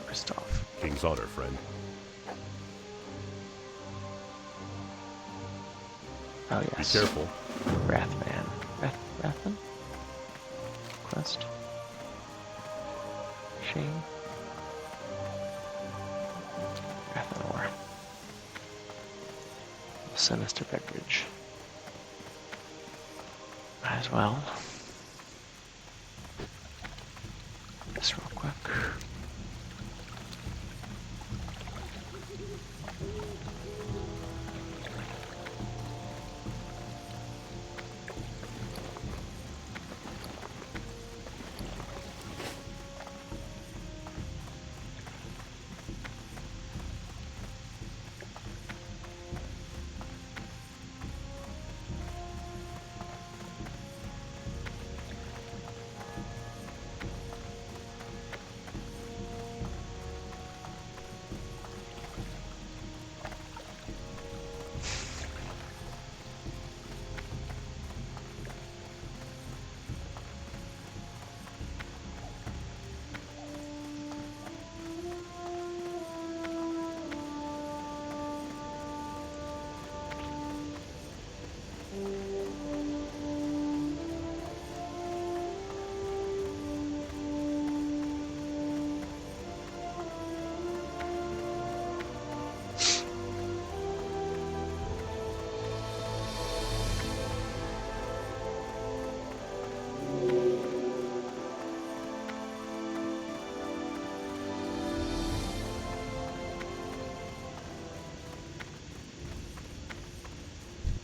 Christoph. King's honor, friend. Oh Be yes. careful. Wrathman. Wrathman? Quest? Shane? Wrathanor. Sinister beverage. Might as well. This real quick.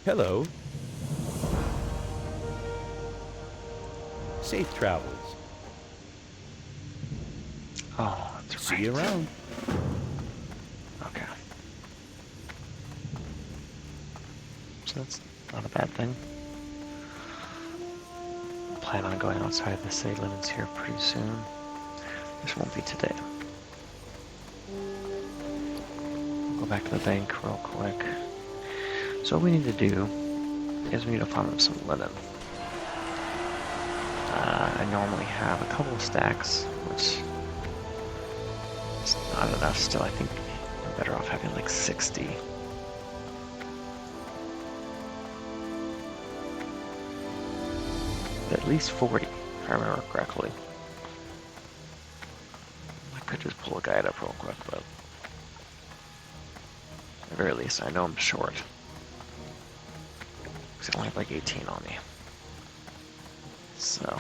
Hello. Safe travels. Oh, that's See right. you around. Okay. So that's not a bad thing. Plan on going outside the city limits here pretty soon. This won't be today. Go back to the bank real quick. So what we need to do is we need to farm up some linen. I normally have a couple of stacks, which is not enough still. I think I'm better off having like 60. At least 40, if I remember correctly. I could just pull a guide up real quick, but at the very least, I know I'm short. Because I only have like 18 on me. So.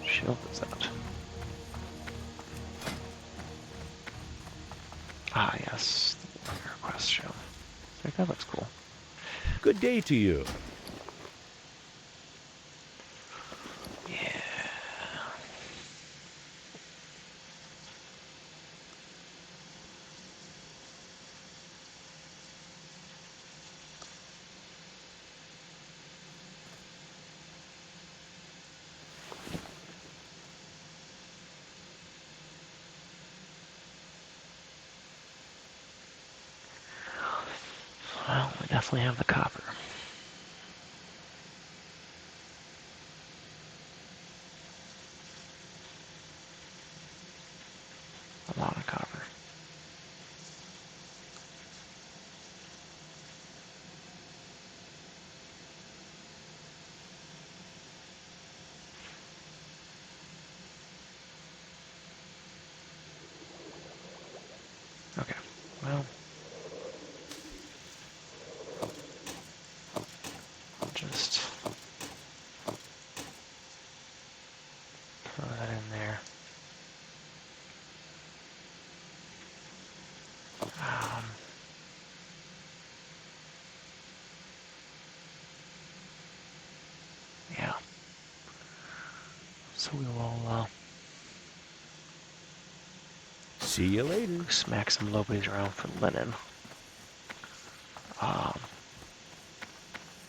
Shield is out. Ah, yes. The request shield. Like, that looks cool. Good day to you. Yeah. Well, we definitely have the copper. A lot of copper. Okay, well, I'll just throw that in there. Um, yeah. So we will See you later. smack some lobies around for linen. Um,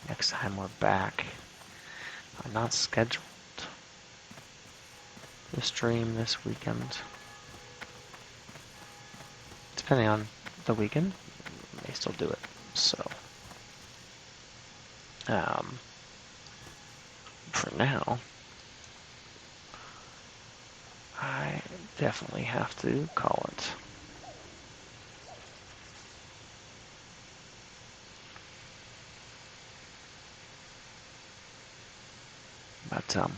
next time we're back, I'm not scheduled to stream this weekend. Depending on the weekend, I may still do it. So, for now, I definitely have to call it. But, I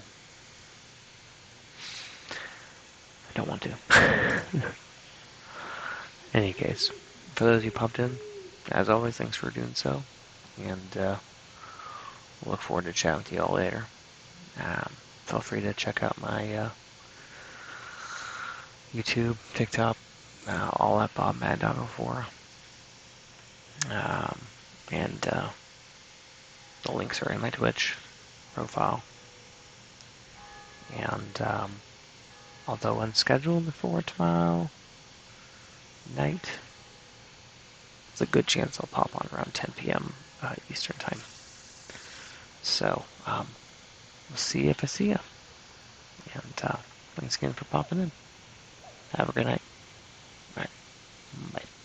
don't want to. In any case, for those who popped in, as always, thanks for doing so. And we'll look forward to chatting with you all later. Feel free to check out my YouTube, TikTok, all at BobMad.04. And the links are in my Twitch profile. And although unscheduled for tomorrow night, there's a good chance I'll pop on around 10 p.m. Eastern time. So, we'll see if I see you. And Thanks again for popping in. Have a good night. All right. Bye.